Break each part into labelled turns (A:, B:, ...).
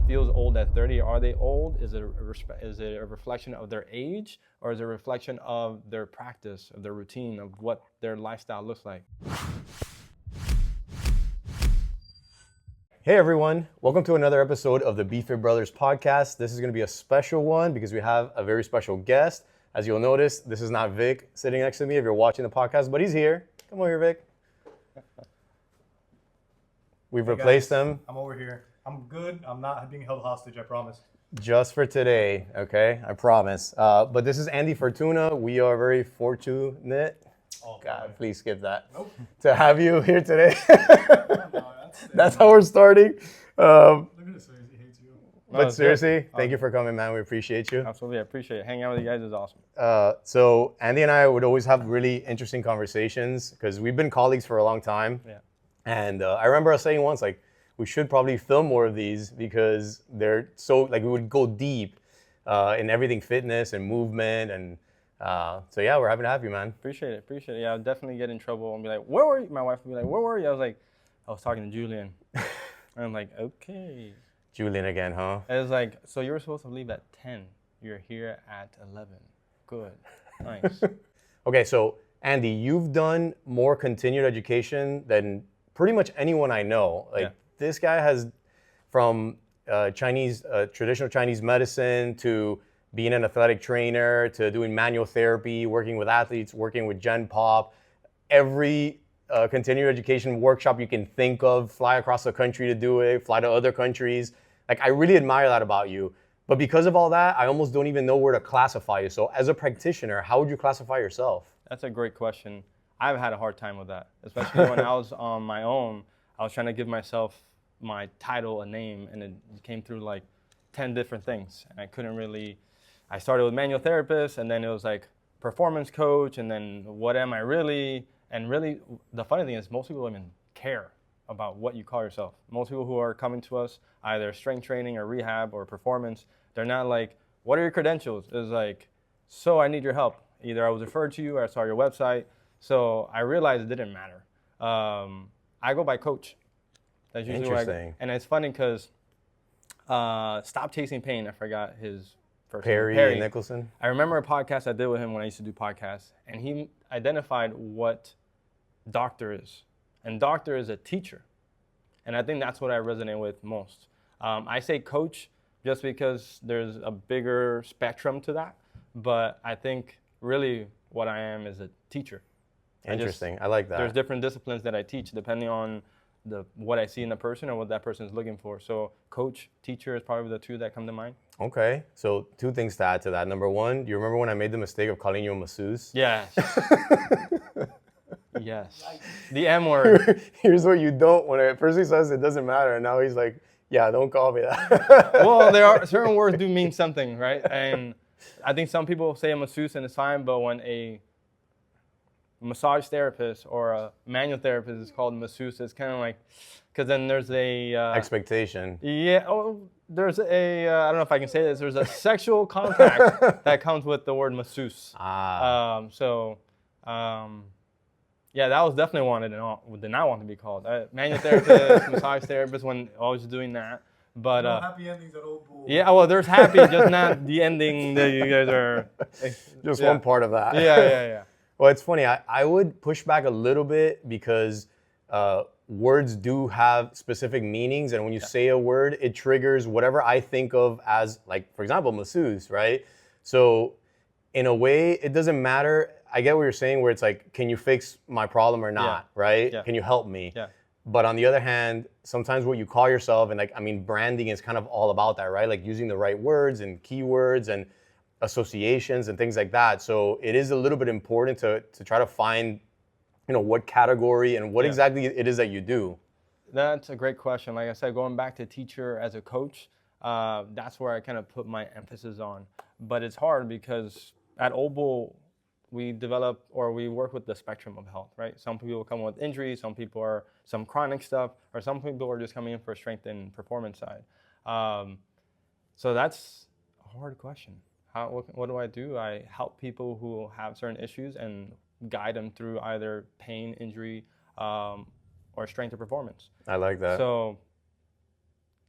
A: feels old at 30, are they old? Is it a reflection of their age, or is it a reflection of their practice, of their routine, of what their lifestyle looks like?
B: Hey everyone, welcome to another episode of the BFit Brothers podcast. This is going to be a special one because we have a very special guest. As you'll notice, this is not Vic sitting next to me if you're watching the podcast, but he's here. Come over here, Vic. We've replaced him.
C: I'm over here. I'm good. I'm not being held hostage, I promise.
B: Just for today, okay? I promise. But this is Andy Fortuna. We are very fortunate.
C: Oh,
B: God, please skip that.
C: Nope.
B: To have you here today.
C: No,
B: That's how we're starting.
C: Look at this face. He hates you.
B: But seriously, thank you for coming, man. We appreciate you.
A: Absolutely, I appreciate it. Hanging out with you guys is awesome.
B: So Andy and I would always have really interesting conversations because we've been colleagues for a long time.
A: Yeah.
B: And I remember us saying once, like, we should probably film more of these because they're so, like, we would go deep in everything fitness and movement. And so, yeah, we're happy to have you, man.
A: Appreciate it. Yeah, I'll definitely get in trouble and be like, where were you? My wife would be like, where were you? I was like, I was talking to Julian. And I'm like, okay.
B: Julian again, huh?
A: And it's like, so you were supposed to leave at 10. You're here at 11. Good. Nice.
B: Okay, so Andy, you've done more continued education than pretty much anyone I know. Like, This guy has from traditional Chinese medicine to being an athletic trainer to doing manual therapy, working with athletes, working with Gen Pop, every continuing education workshop you can think of, fly across the country to do it, fly to other countries. Like, I really admire that about you. But because of all that, I almost don't even know where to classify you. So as a practitioner, how would you classify yourself?
A: That's a great question. I've had a hard time with that, especially when I was on my own. I was trying to give myself my title a name, and it came through like 10 different things. And I couldn't really, I started with manual therapist, and then it was like performance coach, and then what am I really? And really, the funny thing is most people don't even care about what you call yourself. Most people who are coming to us, either strength training or rehab or performance, they're not like, what are your credentials? It's like, so I need your help. Either I was referred to you or I saw your website. So I realized it didn't matter. I go by coach. That's usually what and it's funny because Stop Chasing Pain, I forgot his first name.
B: Perry Nicholson.
A: I remember a podcast I did with him when I used to do podcasts, and he identified what doctor is. And doctor is a teacher. And I think that's what I resonate with most. I say coach just because there's a bigger spectrum to that. But I think really what I am is a teacher.
B: Interesting. I like that.
A: There's different disciplines that I teach depending on what I see in the person and what that person is looking for. So coach, teacher is probably the two that come to mind.
B: Okay. So 2 things to add to that. Number 1, do you remember when I made the mistake of calling you a masseuse?
A: Yes. Yes. The M word.
B: Here's what you don't. When I first he says it doesn't matter, and now he's like, yeah, don't call me that.
A: Well, there are certain words do mean something, right? And I think some people say a masseuse and it's fine, but when a massage therapist or a manual therapist is called masseuse, it's kind of like, because then there's a
B: expectation.
A: Yeah. Oh, there's a I don't know if I can say this. There's a sexual contact that comes with the word masseuse. Yeah, that was definitely one I did not want to be called. Manual therapist, massage therapist, when I was doing that. But
C: no happy endings at Old Bull.
A: Yeah, well, there's happy, just not the ending that you guys are.
B: Just one part of that.
A: Yeah.
B: Well, it's funny. I would push back a little bit because words do have specific meanings. And when you say a word, it triggers whatever I think of as, like, for example, masseuse, right? So in a way, it doesn't matter. I get what you're saying where it's like, can you fix my problem or not, right?
A: Yeah.
B: Can you help me?
A: Yeah.
B: But on the other hand, sometimes what you call yourself, and like, I mean, branding is kind of all about that, right? Like using the right words and keywords and associations and things like that. So it is a little bit important to try to find, what category and what exactly it is that you do.
A: That's a great question. Like I said, going back to teacher as a coach, that's where I kind of put my emphasis on. But it's hard because at Old Bull, we work with the spectrum of health, right? Some people come with injuries, some people are some chronic stuff, or some people are just coming in for strength and performance side. So that's a hard question. What do? I help people who have certain issues and guide them through either pain, injury, or strength or performance.
B: I like that.
A: So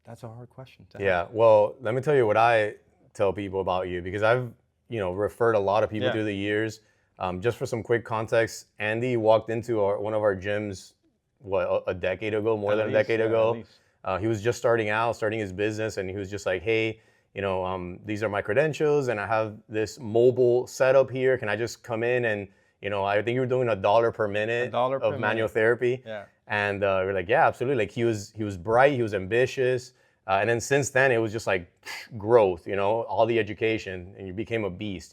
A: That's a hard question to
B: Yeah. Well, let me tell you what I tell people about you, because I've, referred a lot of people
A: Yeah.
B: through the years. Just for some quick context, Andy walked into one of our gyms, a decade ago, more than a decade
A: At
B: ago.
A: least.
B: He was just starting his business, and he was just like, hey, these are my credentials, and I have this mobile setup here. Can I just come in and, I think you were doing $1 per minute
A: $1 per
B: of manual
A: minute.
B: therapy.
A: Yeah.
B: And we're like, yeah, absolutely. Like he was bright, he was ambitious. And then since then, it was just like growth, all the education, and you became a beast,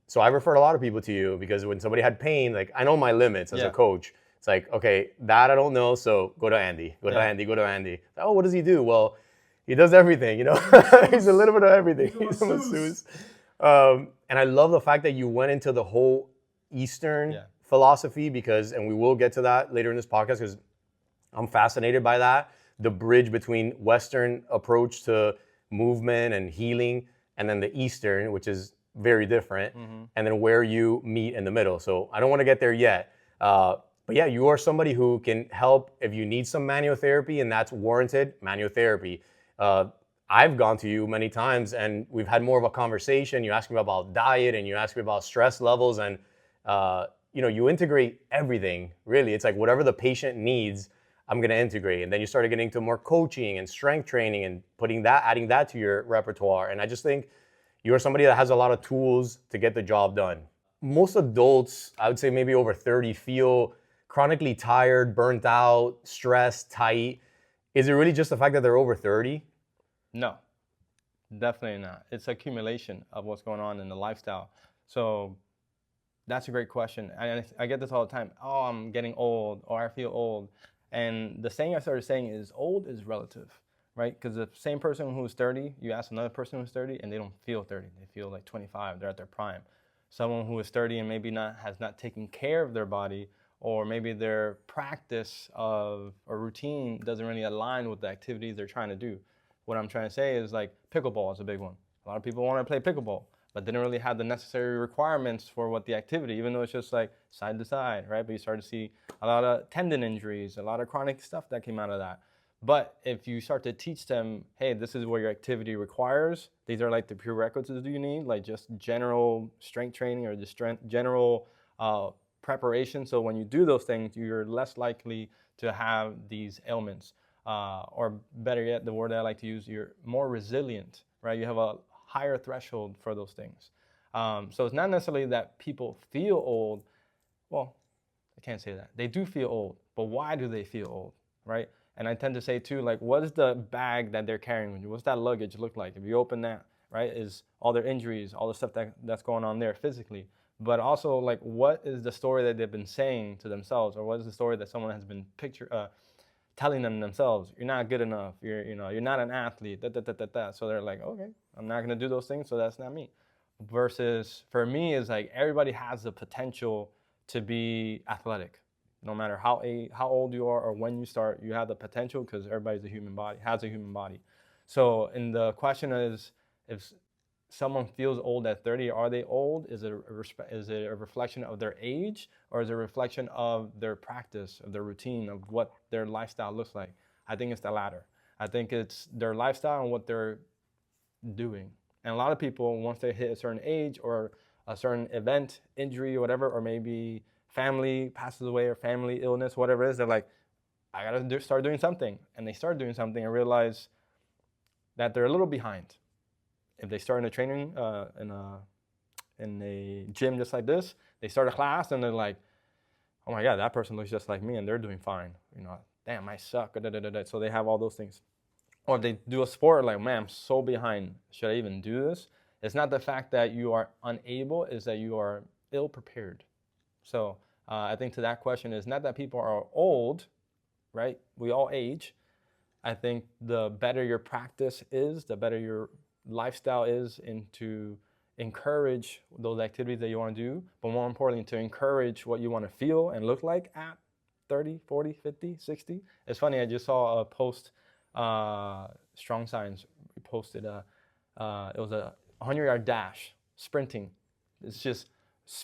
B: So I referred a lot of people to you because when somebody had pain, like I know my limits as a coach. It's like, okay, that I don't know, so go to Andy, go to Andy. Oh, what does he do? Well, he does everything, He's a little bit of everything. He's a masseuse. And I love the fact that you went into the whole Eastern philosophy and we will get to that later in this podcast because I'm fascinated by that. The bridge between Western approach to movement and healing and then the Eastern, which is very different, and then where you meet in the middle. So I don't want to get there yet. But yeah, you are somebody who can help if you need some manual therapy and that's warranted, manual therapy. I've gone to you many times and we've had more of a conversation. You ask me about diet and you ask me about stress levels and you integrate everything, really. It's like whatever the patient needs, I'm going to integrate. And then you started getting into more coaching and strength training and adding that to your repertoire. And I just think you're somebody that has a lot of tools to get the job done. Most adults, I would say maybe over 30, feel chronically tired, burnt out, stressed, tight. Is it really just the fact that they're over 30?
A: No, definitely not. It's accumulation of what's going on in the lifestyle. So that's a great question. I get this all the time. Oh, I'm getting old, or I feel old. And the saying I started saying is old is relative, right? Because the same person who's 30, you ask another person who's 30 and they don't feel 30. They feel like 25. They're at their prime. Someone who is 30 and maybe has not taken care of their body, or maybe their practice of a routine doesn't really align with the activities they're trying to do. What I'm trying to say is like pickleball is a big one. A lot of people want to play pickleball, but didn't really have the necessary requirements for what the activity, even though it's just like side to side, right? But you start to see a lot of tendon injuries, a lot of chronic stuff that came out of that. But if you start to teach them, hey, this is what your activity requires, these are like the prerequisites you need, like just general strength training or just general preparation. So when you do those things, you're less likely to have these ailments. Or better yet, the word I like to use, you're more resilient, right? You have a higher threshold for those things. So it's not necessarily that people feel old. Well, I can't say that. They do feel old, but why do they feel old, right? And I tend to say too, like, what is the bag that they're carrying with you? What's that luggage look like? If you open that, right, is all their injuries, all the stuff that's going on there physically. But also, like, what is the story that they've been saying to themselves, or what is the story that someone has been telling them themselves? You're not good enough. You're not an athlete. So they're like, okay, I'm not gonna do those things, so that's not me. Versus for me, is like everybody has the potential to be athletic. No matter how old you are or when you start, you have the potential because everybody's a human body, has a human body. So, and the question is, if someone feels old at 30, are they old? Is it a reflection of their age, or is it a reflection of their practice, of their routine, of what their lifestyle looks like? I think it's the latter. I think it's their lifestyle and what they're doing. And a lot of people, once they hit a certain age or a certain event, injury or whatever, or maybe family passes away or family illness, whatever it is, they're like, I gotta start doing something. And they start doing something and realize that they're a little behind. If they start in a training, in a gym just like this, they start a class and they're like, oh my God, that person looks just like me and they're doing fine. Damn, I suck. So they have all those things. Or if they do a sport, like, man, I'm so behind. Should I even do this? It's not the fact that you are unable, it's that you are ill prepared. So I think to that question is not that people are old, right? We all age. I think the better your practice is, the better your lifestyle is, and to encourage those activities that you want to do, but more importantly, to encourage what you want to feel and look like at 30, 40, 50, 60. It's funny, I just saw a post, Strong Science posted, it was a 100-yard dash, sprinting. It's just,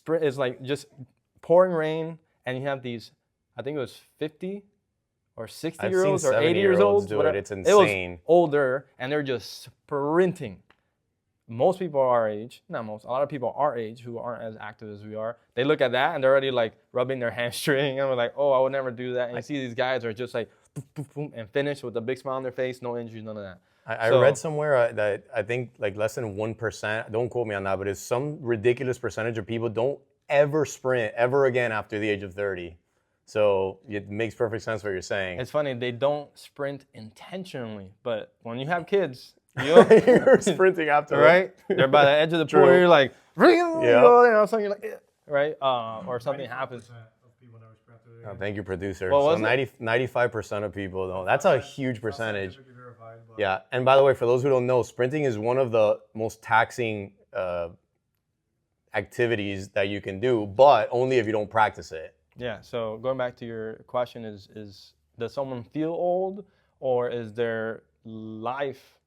A: it's like just pouring rain, and you have these, I think it was 50 or 60
B: I've
A: year olds
B: seen
A: or 80 years
B: 70-year-olds
A: old.
B: do
A: Whatever.
B: it. It's
A: It
B: insane.
A: was older, and they're just sprinting. Most people our age, not most, a lot of people our age who aren't as active as we are, they look at that and they're already like rubbing their hamstring and we're like, oh, I would never do that. And you see these guys are just like boom, boom, boom, and finish with a big smile on their face, no injuries, none of that.
B: I read somewhere that I think like less than 1%, don't quote me on that, but it's some ridiculous percentage of people don't ever sprint ever again after the age of 30. So it makes perfect sense what you're saying.
A: It's funny, they don't sprint intentionally, but when you have kids,
B: You're sprinting after
A: right? They're by the edge of the pool, you're like, and all of a sudden you're like, eh, right? Or something happens.
C: Of people never sprint through the
B: Oh, thank you, producer.
A: What
B: So
A: was
B: 95% of people don't. That's a huge percentage.
C: scientifically verified, but
B: Yeah, and by the way, for those who don't know, sprinting is one of the most taxing activities that you can do, but only if you don't practice it.
A: Yeah, so going back to your question is does someone feel old, or is their life,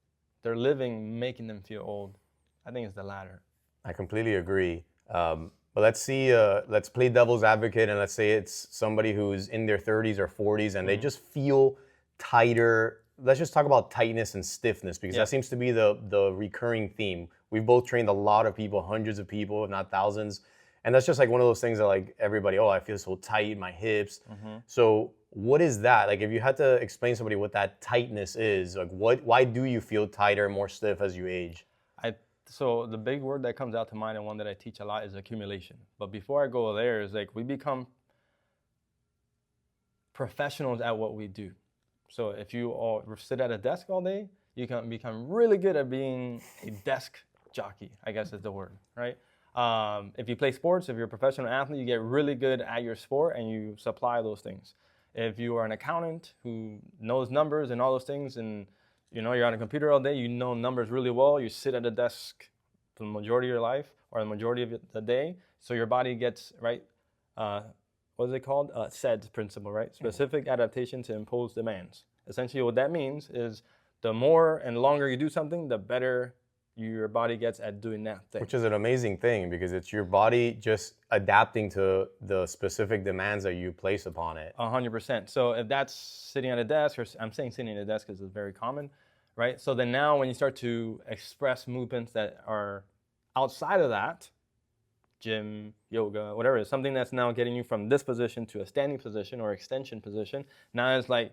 A: their living, making them feel old? I think it's the latter.
B: I completely agree. But let's play devil's advocate, and let's say it's somebody who's in their 30s or 40s and they just feel tighter. Let's just talk about tightness and stiffness, because that seems to be the recurring theme. We've both trained a lot of people, hundreds of people, if not thousands. And that's just like one of those things that like everybody, oh, I feel so tight, my hips. So what is that? Like if you had to explain to somebody what that tightness is, like why do you feel tighter, more stiff as you age?
A: So the big word that comes out to mind and one that I teach a lot is accumulation. But before I go there, is like we become professionals at what we do. So if you all sit at a desk all day, you can become really good at being a desk jockey, I guess is the word, right? If you play sports, if you're a professional athlete, you get really good at your sport and you supply those things. If you are an accountant who knows numbers and all those things, and you know you're on a computer all day, you know numbers really well, you sit at a desk for the majority of your life or the majority of the day, so your body gets, right, what is it called? SAID principle, right? Specific adaptation to impose demands. Essentially what that means is the more and longer you do something, the better your body gets at doing that thing.
B: Which is an amazing thing, because it's your body just adapting to the specific demands that you place upon it.
A: 100%. So if that's sitting at a desk, or I'm saying sitting at a desk because it's very common, right? So then now when you start to express movements that are outside of that, gym, yoga, whatever it is, something that's now getting you from this position to a standing position or extension position, now it's like,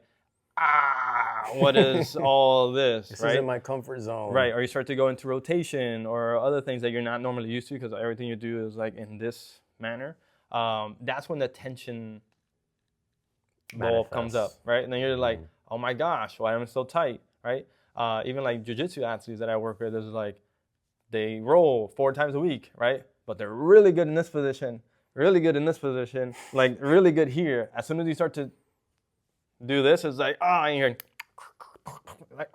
A: what is all this,
B: This
A: right?
B: isn't my comfort zone.
A: Right, or you start to go into rotation or other things that you're not normally used to because everything you do is like in this manner. That's when the tension ball comes up, right? And then you're like, oh my gosh, why am I so tight, right? Even like jiu-jitsu athletes that I work with, is like, they roll 4 times a week, right? But they're really good in this position, really good in this position, like really good here. As soon as you start to do this, it's like, and you're like,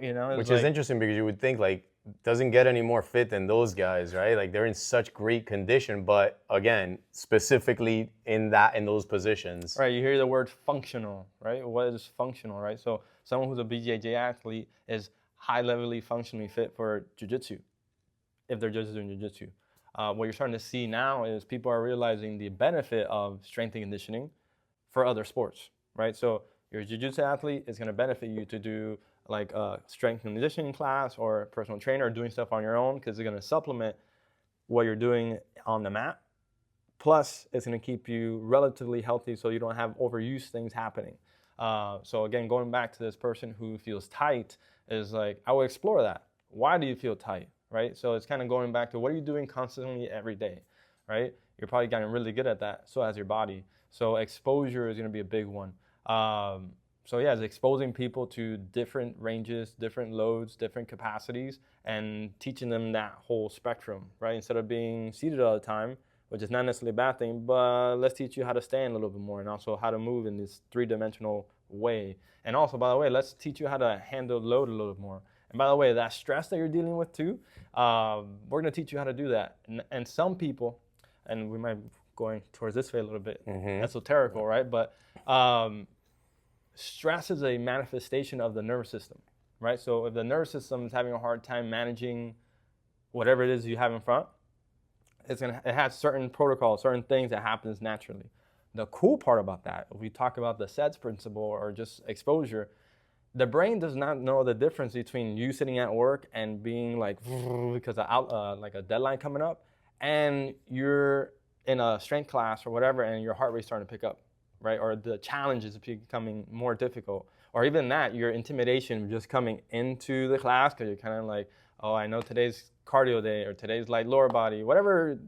A: you know.
B: Which
A: like,
B: is interesting, because you would think like doesn't get any more fit than those guys, right? Like they're in such great condition, but again, specifically in those positions.
A: Right, you hear the word functional, right? What is functional, right? So someone who's a BJJ athlete is high-levelly functionally fit for jiu-jitsu, if they're just doing jiu-jitsu. What you're starting to see now is people are realizing the benefit of strength and conditioning for other sports, right? So your jiu-jitsu athlete is going to benefit you to do like a strength and conditioning class or personal trainer, or doing stuff on your own, because it's going to supplement what you're doing on the mat. Plus, it's going to keep you relatively healthy so you don't have overuse things happening. So again, going back to this person who feels tight, is like, I would explore that. Why do you feel tight, right? So it's kind of going back to what are you doing constantly every day, right? You're probably getting really good at that, so has your body. So exposure is going to be a big one. So yeah, it's exposing people to different ranges, different loads, different capacities, and teaching them that whole spectrum, right? Instead of being seated all the time, which is not necessarily a bad thing, but let's teach you how to stand a little bit more, and also how to move in this 3-dimensional way. And also, by the way, let's teach you how to handle load a little bit more. And by the way, that stress that you're dealing with too, we're going to teach you how to do that. And some people, and we might be going towards this way a little bit esoterical, right? But stress is a manifestation of the nervous system, right? So if the nervous system is having a hard time managing whatever it is you have in front, it has certain protocols, certain things that happens naturally. The cool part about that, if we talk about the SETS principle or just exposure, the brain does not know the difference between you sitting at work and being like, because of like a deadline coming up, and you're in a strength class or whatever, and your heart rate's starting to pick up, right? Or the challenge is becoming more difficult. Or even that, your intimidation just coming into the class because you're kind of like, oh, I know today's cardio day or today's light lower body, whatever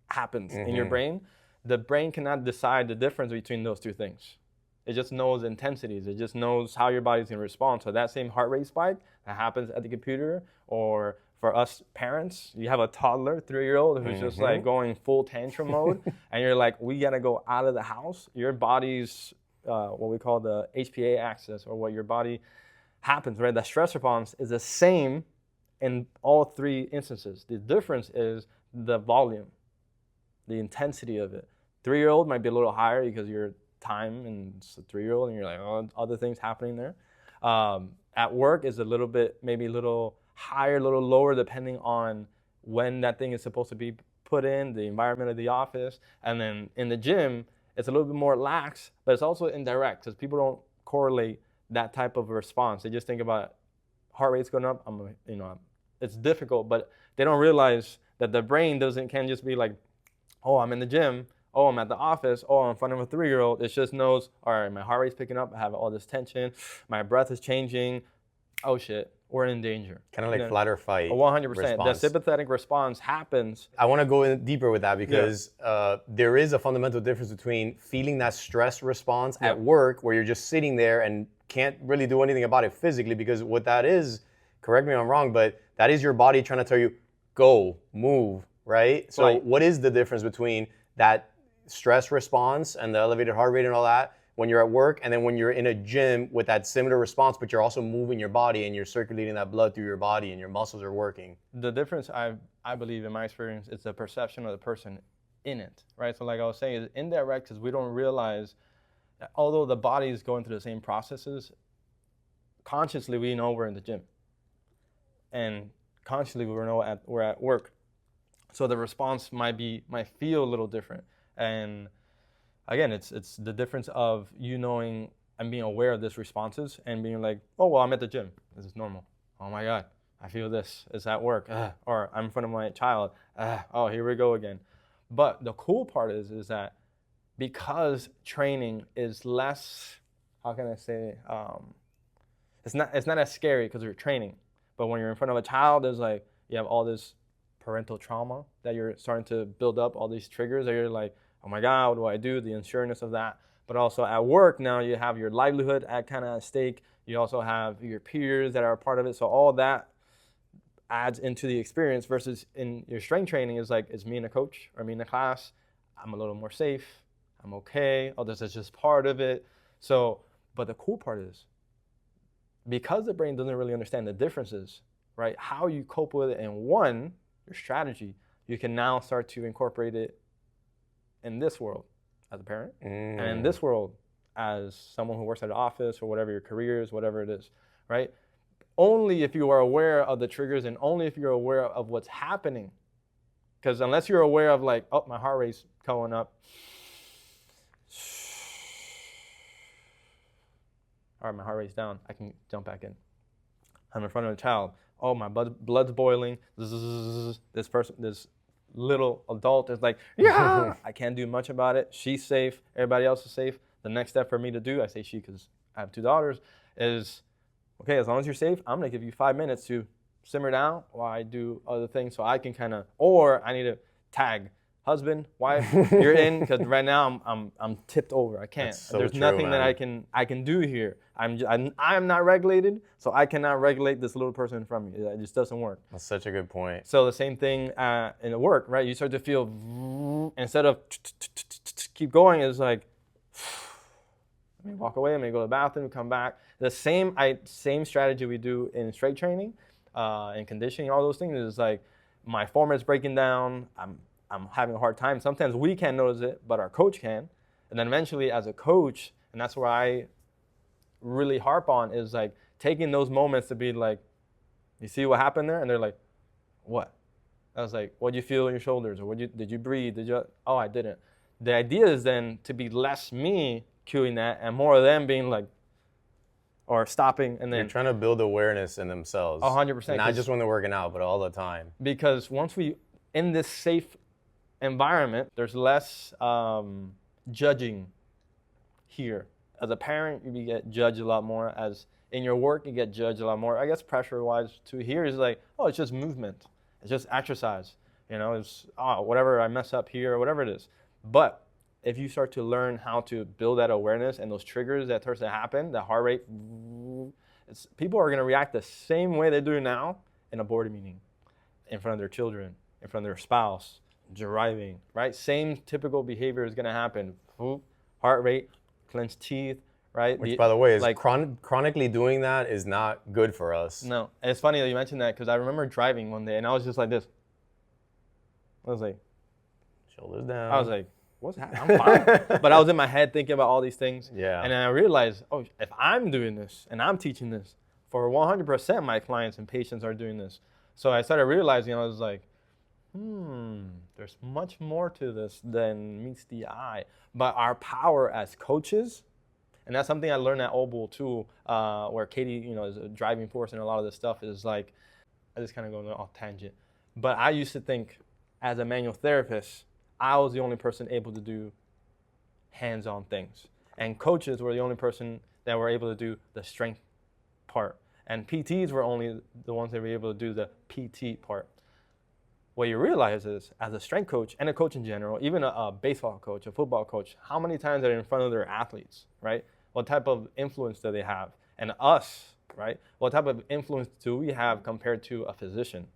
A: happens in your brain, the brain cannot decide the difference between those two things. It just knows intensities. It just knows how your body's going to respond. So that same heart rate spike that happens at the computer, or for us parents, you have a toddler, 3-year-old, who's just like going full tantrum mode, and you're like, we got to go out of the house. Your body's what we call the HPA axis, or what your body happens, right? That stress response is the same in all three instances. The difference is the volume, the intensity of it. 3-year-old might be a little higher because you're time and it's a 3-year-old and you're like, oh, other things happening there. At work is a little bit, maybe a little higher, a little lower, depending on when that thing is supposed to be put in, the environment of the office. And then in the gym, it's a little bit more lax, but it's also indirect because people don't correlate that type of response. They just think about heart rate's going up. It's difficult, but they don't realize that the brain can't just be like, oh, I'm in the gym. Oh, I'm at the office. Oh, I'm in front of a 3-year-old. It just knows, all right, my heart rate's picking up. I have all this tension. My breath is changing. Oh, shit, we're in danger.
B: Kind of like flight or fight.
A: 100%.
B: Response.
A: The sympathetic response happens.
B: I want to go in deeper with that because there is a fundamental difference between feeling that stress response at work, where you're just sitting there and can't really do anything about it physically, because what that is, correct me if I'm wrong, but that is your body trying to tell you, go, move, right? So what is the difference between that stress response and the elevated heart rate and all that when you're at work, and then when you're in a gym with that similar response, but you're also moving your body and you're circulating that blood through your body and your muscles are working? The
A: difference, I believe, in my experience, is the perception of the person in it, right? So like I was saying, it's indirect because we don't realize that although the body is going through the same processes, consciously we know we're in the gym. And consciously we know we're at work. So the response might feel a little different. And again, it's the difference of you knowing and being aware of these responses and being like, oh, well, I'm at the gym. This is normal. Oh my God, I feel this. It's at work. Or I'm in front of my child. Oh, here we go again. But the cool part is that because training is less, how can I say, it's not as scary because you're training. But when you're in front of a child, there's like, you have all this parental trauma that you're starting to build up, all these triggers that you're like, oh my God, what do I do? The insureness of that. But also at work now, you have your livelihood at stake. You also have your peers that are a part of it. So all that adds into the experience, versus in your strength training is like, it's me and a coach or me in a class. I'm a little more safe. I'm okay. Oh, this is just part of it. So, but the cool part is, because the brain doesn't really understand the differences, right? How you cope with it in your strategy, you can now start to incorporate it in this world as a parent, and in this world as someone who works at an office or whatever your career is, whatever it is, right? Only if you are aware of the triggers and only if you're aware of what's happening. Because unless you're aware of like, oh, my heart rate's going up. All right, my heart rate's down. I can jump back in. I'm in front of a child. Oh, my blood's boiling. This little adult is like, yeah, I can't do much about it. She's safe. Everybody else is safe. The next step for me to do, I say she because I have 2 daughters, is, okay, as long as you're safe, I'm going to give you 5 minutes to simmer down while I do other things so I can or I need to tag husband, wife, you're in, because right now I'm tipped over. I can't.
B: So
A: There's
B: true,
A: nothing
B: man.
A: that I can do here. I'm not regulated, so I cannot regulate this little person in front of me. It just doesn't work.
B: That's such a good point.
A: So the same thing in the work, right? You start to feel, instead of keep going, is like, let me walk away, let me go to the bathroom, come back. The same strategy we do in strength training, in conditioning, all those things, is like, my form is breaking down, I'm having a hard time. Sometimes we can't notice it, but our coach can. And then eventually as a coach, and that's where I really harp on, is like taking those moments to be like, you see what happened there? And they're like, what? I was like, what'd you feel in your shoulders? Or did you breathe? Oh, I didn't. The idea is then to be less me cueing that and more of them being like, or stopping and then.
B: You're trying to build awareness in themselves.
A: 100%.
B: Not just when they're working out, but all the time.
A: Because once we, in this safe environment, there's less judging here. As a parent, you get judged a lot more. As in your work, you get judged a lot more. I guess pressure-wise too here is like, oh, it's just movement. It's just exercise. You know, it's whatever I mess up here or whatever it is. But if you start to learn how to build that awareness and those triggers that starts to happen, the heart rate, people are going to react the same way they do now in a board meeting, in front of their children, in front of their spouse, driving, right? Same typical behavior is going to happen. Heart rate, clenched teeth, right?
B: Which, by the way, is like chronically doing that is not good for us.
A: No, and it's funny that you mentioned that because I remember driving one day and I was just like this. I was like,
B: shoulders down.
A: I was like, what's happening? I'm fine. But I was in my head thinking about all these things.
B: Yeah.
A: And then I realized, oh, if I'm doing this and I'm teaching this, for 100% my clients and patients are doing this. So I started realizing, I was like, there's much more to this than meets the eye. But our power as coaches, and that's something I learned at Obel too, where Katie, is a driving force in a lot of this stuff, is like, I just kind of go off tangent. But I used to think, as a manual therapist, I was the only person able to do hands-on things. And coaches were the only person that were able to do the strength part. And PTs were only the ones that were able to do the PT part. What you realize is, as a strength coach and a coach in general, even a baseball coach, a football coach, how many times are they in front of their athletes, right? What type of influence do they have? And us, right? What type of influence do we have compared to a physician?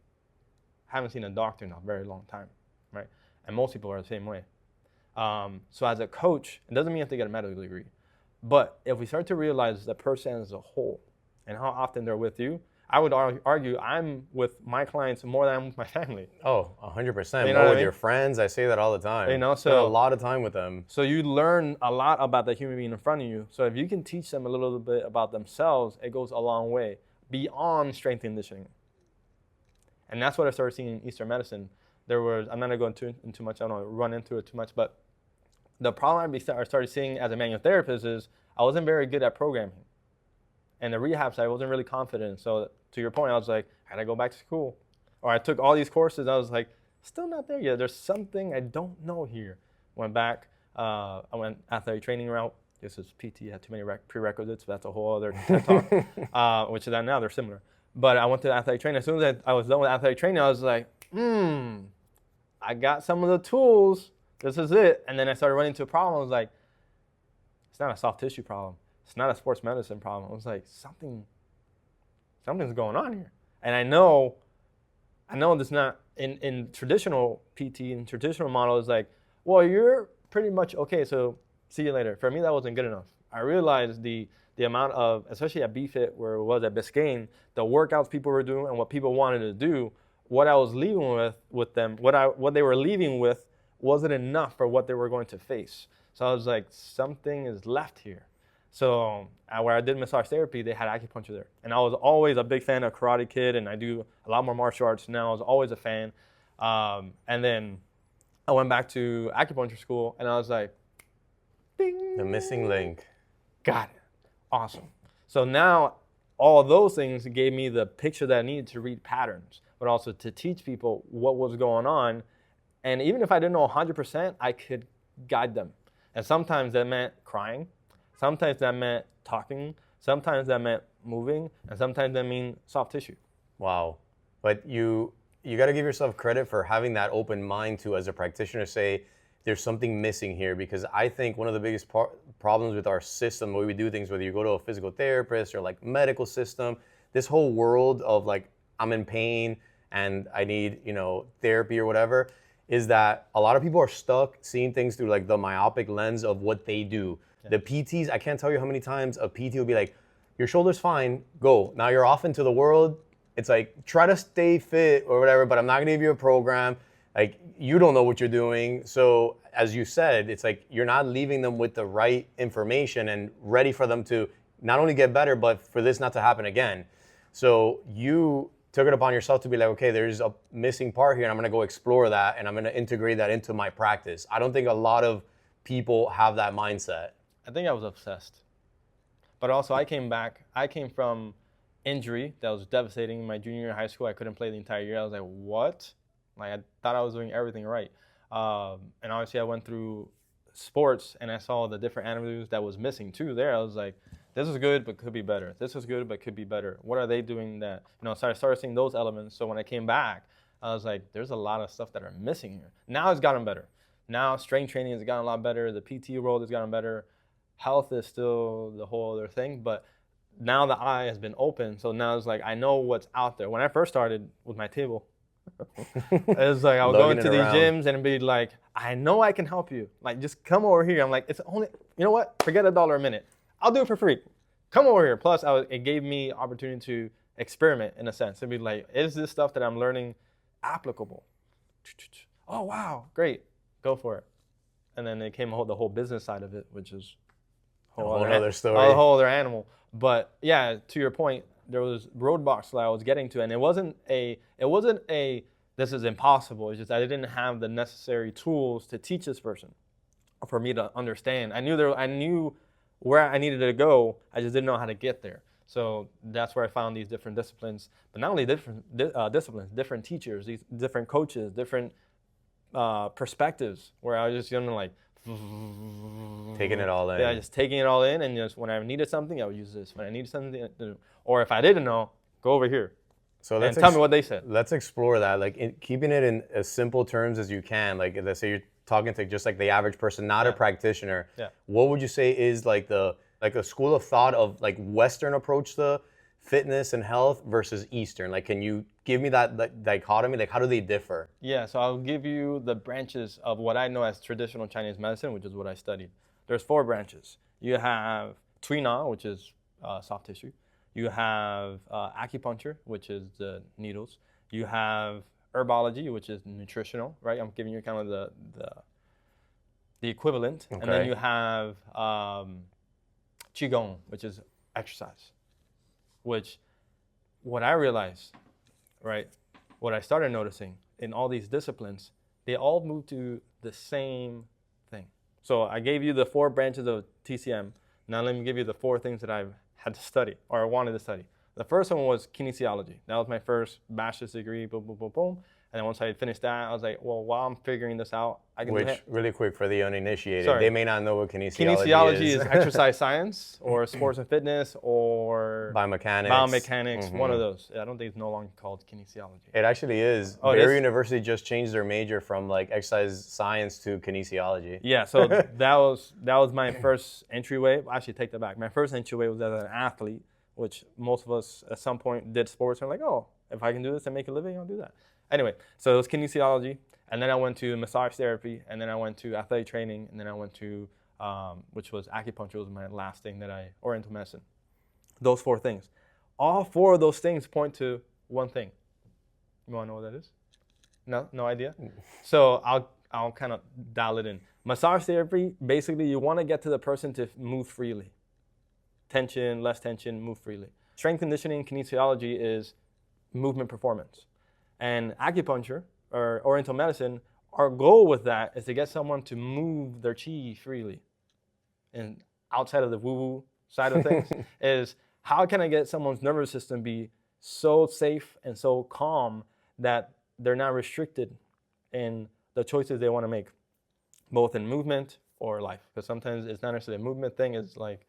A: I haven't seen a doctor in a very long time, right? And most people are the same way. So as a coach, it doesn't mean you have to get a medical degree. But if we start to realize the person as a whole and how often they're with you, I would argue I'm with my clients more than I'm with my family.
B: Oh, 100%.
A: You know
B: More with
A: what I
B: your friends. I say that all the time.
A: So
B: spend a lot of time with them.
A: So you learn a lot about the human being in front of you. So if you can teach them a little bit about themselves, it goes a long way beyond strength and conditioning. And that's what I started seeing in Eastern medicine. I'm not going to go into much, I don't want to run into it too much, but the problem I started seeing as a manual therapist is I wasn't very good at programming. And the rehab side, I wasn't really confident. So to your point, I was like, I gotta go back to school. Or I took all these courses, I was like, still not there yet. There's something I don't know here. Went back, I went athletic training route. This is PT, had too many prerequisites, but that's a whole other TED talk, which is that now they're similar. But I went to athletic training. As soon as I was done with athletic training, I was like, I got some of the tools. This is it. And then I started running into a problem. I was like, it's not a soft tissue problem. It's not a sports medicine problem. I was like, something's going on here. And I know this not in traditional PT and traditional model is like, well, you're pretty much okay, so see you later. For me, that wasn't good enough. I realized the amount of, especially at BFit, where it was at Biscayne, the workouts people were doing and what people wanted to do, what I was leaving with them, what they were leaving with wasn't enough for what they were going to face. So I was like, something is left here. So where I did massage therapy, they had acupuncture there. And I was always a big fan of Karate Kid, and I do a lot more martial arts now. I was always a fan. And then I went back to acupuncture school, and I was like, ding.
B: The missing link.
A: Got it. Awesome. So now all those things gave me the picture that I needed to read patterns, but also to teach people what was going on. And even if I didn't know 100%, I could guide them. And sometimes that meant crying. Sometimes that meant talking. Sometimes that meant moving. And sometimes that means soft tissue.
B: Wow. But you got to give yourself credit for having that open mind to, as a practitioner, say, there's something missing here. Because I think one of the biggest problems with our system, the way we do things, whether you go to a physical therapist or like medical system, this whole world of like, I'm in pain and I need, therapy or whatever, is that a lot of people are stuck seeing things through like the myopic lens of what they do. Yeah. The PTs, I can't tell you how many times a PT will be like, your shoulder's fine, go. Now you're off into the world. It's like, try to stay fit or whatever, but I'm not gonna give you a program. Like, you don't know what you're doing. So as you said, it's like, you're not leaving them with the right information and ready for them to not only get better, but for this not to happen again. So you took it upon yourself to be like, okay, there's a missing part here and I'm gonna go explore that and I'm gonna integrate that into my practice. I don't think a lot of people have that mindset?
A: I think I was obsessed. But also I came from injury that was devastating in my junior year of high school. I couldn't play the entire year. I was like, what? Like, I thought I was doing everything right. And obviously I went through sports and I saw the different avenues that was missing too there. I was like, this is good, but could be better. This is good, but could be better. What are they doing that, so I started seeing those elements. So when I came back, I was like, there's a lot of stuff that are missing here. Now it's gotten better. Now strength training has gotten a lot better. The PT world has gotten better. Health is still the whole other thing, but now the eye has been open. So now it's like, I know what's out there. When I first started with my table, it's like I would go into these gyms and be like, I know I can help you. Like, just come over here. I'm like, it's only, you know what? Forget $1 a minute. I'll do it for free. Come over here. Plus, it gave me opportunity to experiment in a sense. It'd be like, is this stuff that I'm learning applicable? Oh, wow, great. Go for it. And then it came the whole business side of it, which is
B: a whole other story.
A: A whole other animal. But yeah, to your point, there was roadblocks that I was getting to, and it wasn't a this is impossible. It's just I didn't have the necessary tools to teach this person, for me to understand. I knew where I needed to go. I just didn't know how to get there. So that's where I found these different disciplines, but not only different disciplines, different teachers, these different coaches, different perspectives. Where I was just like
B: taking it all in.
A: Yeah, just taking it all in, and just when I needed something, I would use this. When I needed something, or if I didn't know, go over here. So and tell me what they said.
B: Let's explore that, like keeping it in as simple terms as you can. Like, let's say you're talking to just like the average person, not a practitioner.
A: Yeah.
B: What would you say is like a school of thought of like Western approach to fitness and health versus Eastern? Like, can you give me that dichotomy? Like, how do they differ?
A: Yeah, so I'll give you the branches of what I know as traditional Chinese medicine, which is what I studied. There's 4 branches. You have Tuina, which is soft tissue. You have acupuncture, which is the needles. You have herbology, which is nutritional, right? I'm giving you kind of the equivalent. Okay. And then you have Qigong, which is exercise. Which, what I realized, right, what I started noticing in all these disciplines, they all move to the same thing. So I gave you the 4 branches of TCM. Now let me give you the 4 things that I've had to study, or I wanted to study. The first one was kinesiology. That was my first bachelor's degree, boom, boom, boom, boom. And then once I finished that, I was like, well, while I'm figuring this out, I can
B: really quick for the uninitiated, they may not know what kinesiology is.
A: Kinesiology is exercise science, or sports and fitness, or
B: biomechanics,
A: one of those. I don't think it's no longer called kinesiology.
B: It actually is. Barry University just changed their major from like exercise science to kinesiology.
A: Yeah, so that was my first entryway. Actually, take that back. My first entryway was as an athlete, which most of us at some point did sports and were like, oh, if I can do this and make a living, I'll do that. Anyway, so it was kinesiology, and then I went to massage therapy, and then I went to athletic training, and then I went to, which was acupuncture was my last thing oriental medicine. Those 4 things. All 4 of those things point to one thing. You want to know what that is? No idea? So I'll kind of dial it in. Massage therapy, basically you want to get to the person to move freely. Tension, less tension, move freely. Strength conditioning, kinesiology is movement performance. And acupuncture, or oriental medicine, our goal with that is to get someone to move their chi freely. And outside of the woo-woo side of things, is how can I get someone's nervous system be so safe and so calm that they're not restricted in the choices they want to make, both in movement or life. Because sometimes it's not necessarily a movement thing, it's like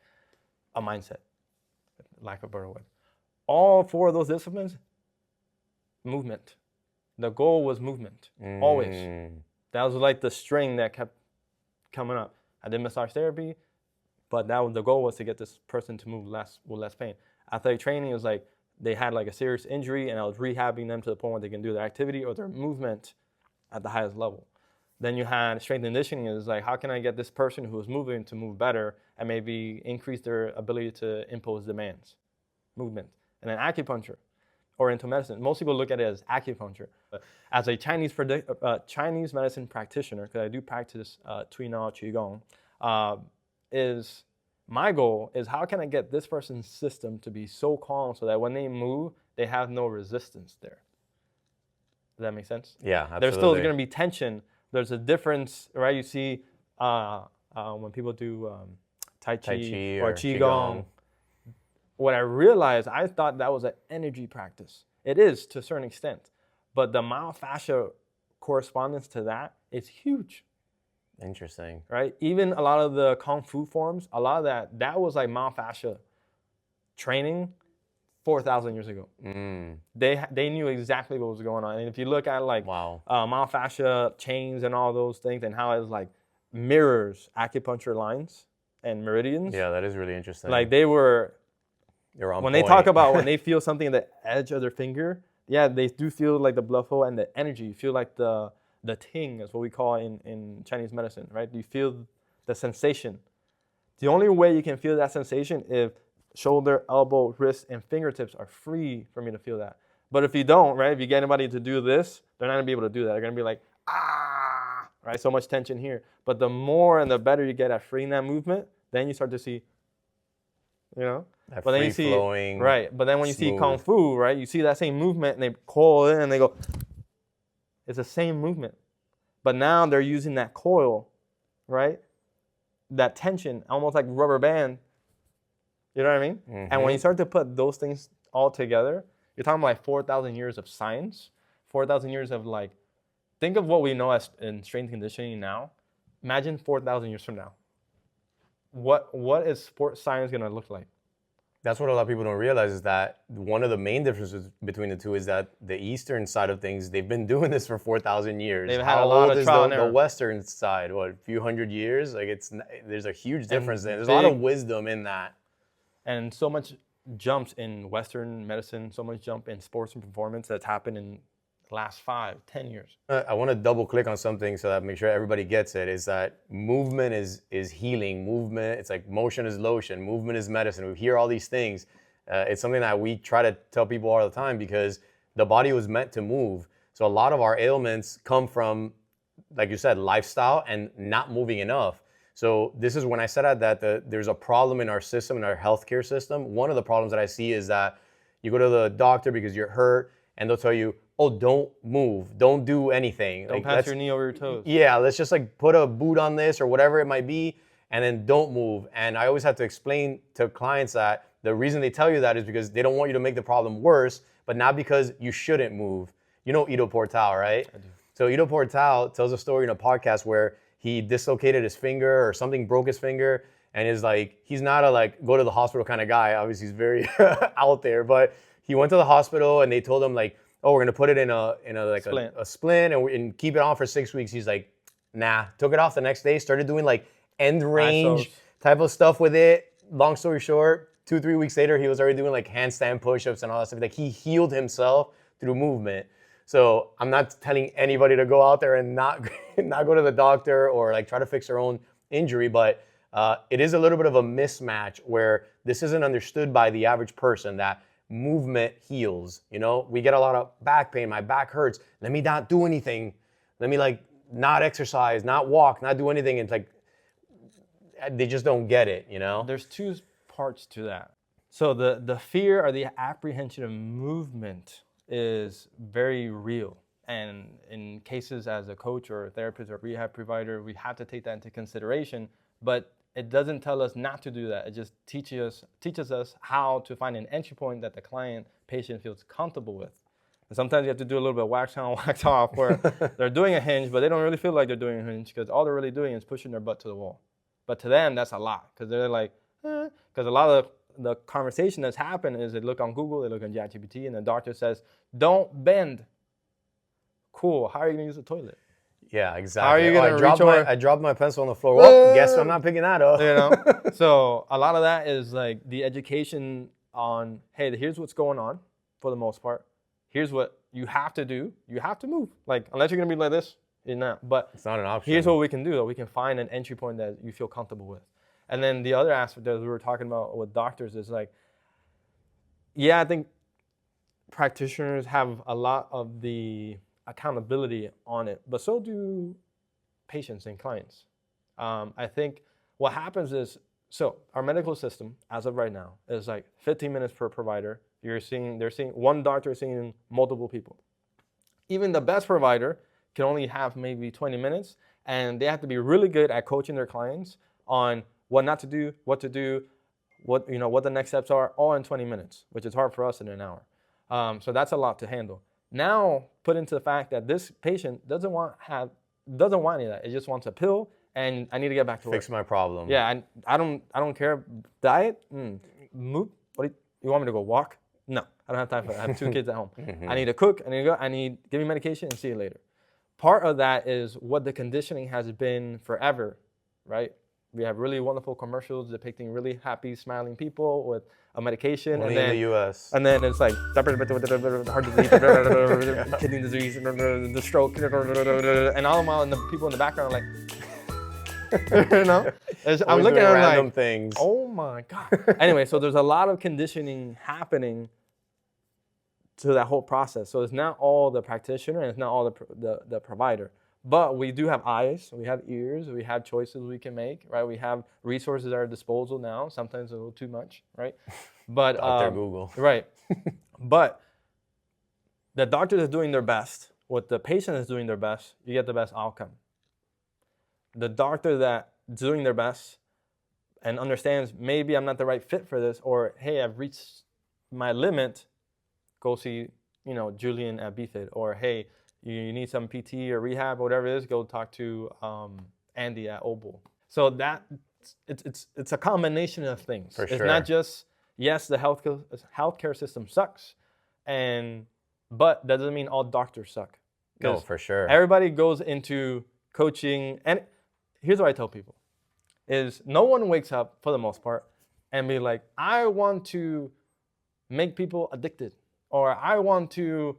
A: a mindset, lack of a better word. All 4 of those disciplines, movement. The goal was movement, always. That was like the string that kept coming up. I did massage therapy, but the goal was to get this person to move with less pain. Athletic training was like they had like a serious injury, and I was rehabbing them to the point where they can do their activity or their movement at the highest level. Then you had strength and conditioning. Is like, how can I get this person who is moving to move better and maybe increase their ability to impose demands, movement. And then acupuncture, oriental medicine. Most people look at it as acupuncture. As a Chinese medicine practitioner, because I do practice Tuina Qigong, is my goal is how can I get this person's system to be so calm so that when they move, they have no resistance there. Does that make sense?
B: Yeah, absolutely.
A: There's still going to be tension. There's a difference, right? You see when people do Tai Chi
B: or
A: or Qigong. What I realized, I thought that was an energy practice. It is to a certain extent, but the myofascia correspondence to that is huge.
B: Interesting.
A: Right? Even a lot of the Kung Fu forms, a lot of that was like myofascia training 4,000 years ago. They knew exactly what was going on. And if you look at like myofascia chains and all those things and how it's like mirrors acupuncture lines and meridians.
B: Yeah, that is really interesting.
A: Like they're on when point. They talk about when they feel something at the edge of their finger, yeah, they do feel like the blood flow and the energy. You feel like the ting is what we call in Chinese medicine, right? You feel the sensation. The only way you can feel that sensation if shoulder, elbow, wrist, and fingertips are free for me to feel that. But if you don't, right, if you get anybody to do this, they're not going to be able to do that. They're going to be like, right? So much tension here. But the more and the better you get at freeing that movement, then you start to see, that
B: but
A: then
B: free
A: you see,
B: flowing,
A: right. But then when you
B: smooth.
A: see Kung Fu, right, you see that same movement and they coil in and they go, it's the same movement. But now they're using that coil, right? That tension, almost like rubber band. You know what I mean? Mm-hmm. And when you start to put those things all together, you're talking about like 4,000 years of science, 4,000 years of like, think of what we know as in strength conditioning now. Imagine 4,000 years from now. What is sports science going to look like?
B: That's what a lot of people don't realize is that one of the main differences between the two is that the Eastern side of things, they've been doing this for 4,000 years.
A: They've had a lot of trial and error.
B: The Western side, a few hundred years? Like there's a huge difference there. There's a lot of wisdom in that.
A: And so much jumps in Western medicine, so much jump in sports and performance that's happened in the last 5, 10 years.
B: I want to double click on something so that make sure everybody gets it, is that movement is healing. Movement, it's like motion is lotion. Movement is medicine. We hear all these things. It's something that we try to tell people all the time because the body was meant to move. So a lot of our ailments come from, like you said, lifestyle and not moving enough. So this is when I said that there's a problem in our system, in our healthcare system. One of the problems that I see is that you go to the doctor because you're hurt and they'll tell you, oh, don't move, don't do anything.
A: Don't pass your knee over your toes.
B: Yeah, let's just like put a boot on this or whatever it might be and then don't move. And I always have to explain to clients that the reason they tell you that is because they don't want you to make the problem worse, but not because you shouldn't move. You know Ido Portal, right? I do. So Ido Portal tells a story in a podcast where he dislocated his finger or something broke his finger and is like, he's not a like go to the hospital kind of guy. Obviously he's very out there, but he went to the hospital and they told him like, oh, we're going to put it in a splint and keep it on for 6 weeks. He's like, nah, took it off the next day, started doing like end range type of stuff with it. Long story short, 2-3 weeks later, he was already doing like handstand push-ups and all that stuff. Like he healed himself through movement. So I'm not telling anybody to go out there and not go to the doctor or like try to fix their own injury, but it is a little bit of a mismatch where this isn't understood by the average person that movement heals. We get a lot of back pain. My back hurts. Let me not do anything. Let me like not exercise, not walk, not do anything. It's like they just don't get it.
A: There's 2 parts to that. So the fear or the apprehension of movement is very real. And in cases as a coach or a therapist or rehab provider, we have to take that into consideration. But it doesn't tell us not to do that. It just teaches us how to find an entry point that the patient feels comfortable with. And sometimes you have to do a little bit of wax on, wax off, where they're doing a hinge, but they don't really feel like they're doing a hinge because all they're really doing is pushing their butt to the wall. But to them, that's a lot because they're like, because a lot of the conversation that's happened is they look on Google, they look on ChatGPT, and the doctor says, don't bend. Cool, how are you going to use the toilet?
B: Yeah, exactly.
A: How are you going to
B: I dropped my pencil on the floor. Well, guess I'm not picking that up.
A: So a lot of that is like the education on, hey, here's what's going on for the most part. Here's what you have to do. You have to move. Like, unless you're going to be like this, you're not. But
B: it's not an option.
A: Here's what we can do, though. We can find an entry point that you feel comfortable with. And then the other aspect that we were talking about with doctors is like, yeah, I think practitioners have a lot of the accountability on it, but so do patients and clients. I think what happens is, so our medical system, as of right now, is like 15 minutes per provider. They're seeing one doctor seeing multiple people. Even the best provider can only have maybe 20 minutes, and they have to be really good at coaching their clients on what not to do, what to do, what the next steps are, all in 20 minutes, which is hard for us in an hour. So that's a lot to handle. Now, put into the fact that this patient doesn't want any of that. It just wants a pill, and I need to get back to work.
B: Fix my problem.
A: Yeah, I don't care. Diet? Move? What you want me to go walk? No, I don't have time for that. I have 2 kids at home. I need to cook. I need to go. Give me medication and see you later. Part of that is what the conditioning has been forever, right? We have really wonderful commercials depicting really happy, smiling people with a medication.
B: Only
A: and then,
B: in the U.S.
A: And then it's like heart disease, kidney disease, the stroke, and all the while, the people in the background are like, I'm looking at
B: random
A: like,
B: things.
A: oh my God. Anyway, so there's a lot of conditioning happening to that whole process. So it's not all the practitioner and it's not all the provider. But we do have eyes, we have ears, we have choices we can make, right? We have resources at our disposal now, sometimes a little too much, right? But
B: Dr. Google.
A: Right. But the doctor is doing their best. What the patient is doing their best, you get the best outcome. The doctor that's doing their best and understands maybe I'm not the right fit for this, or hey, I've reached my limit, go see, Julian at BFIT, or hey, you need some PT or rehab or whatever it is, go talk to Andy at Opal. So that it's a combination of things.
B: For sure.
A: It's not just, yes, the healthcare system sucks, but that doesn't mean all doctors suck.
B: No, for sure.
A: Everybody goes into coaching, and here's what I tell people, is no one wakes up, for the most part, and be like, I want to make people addicted, or I want to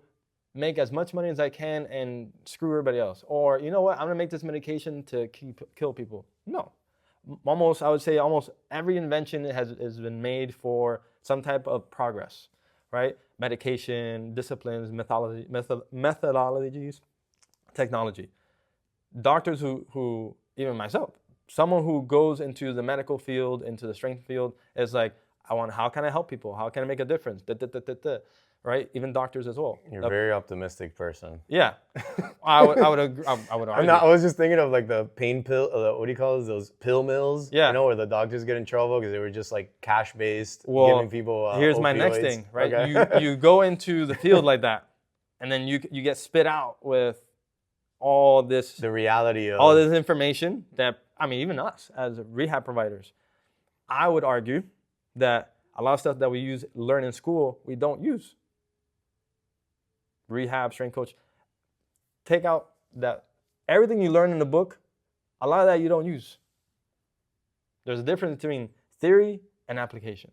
A: make as much money as I can and screw everybody else. Or, you know what, I'm gonna make this medication to kill people. No. I would say almost every invention has been made for some type of progress, right? Medication, disciplines, methodologies, technology. Doctors who, even myself, someone who goes into the medical field, into the strength field, is like, how can I help people? How can I make a difference? Right? Even doctors as well.
B: You're a very optimistic person.
A: Yeah, I would agree. I would argue.
B: I was just thinking of like the pain pill. What do you call those pill mills?
A: Yeah.
B: Where the doctors get in trouble because they were just like cash based, giving people.
A: Here's
B: opioids.
A: my next thing, right?
B: Okay.
A: You go into the field like that, and then you get spit out with all this.
B: The reality of
A: all this information that, even us as rehab providers, I would argue that a lot of stuff that we learn in school, we don't use. Rehab, strength coach, take out that everything you learn in the book, a lot of that you don't use. There's a difference between theory and application.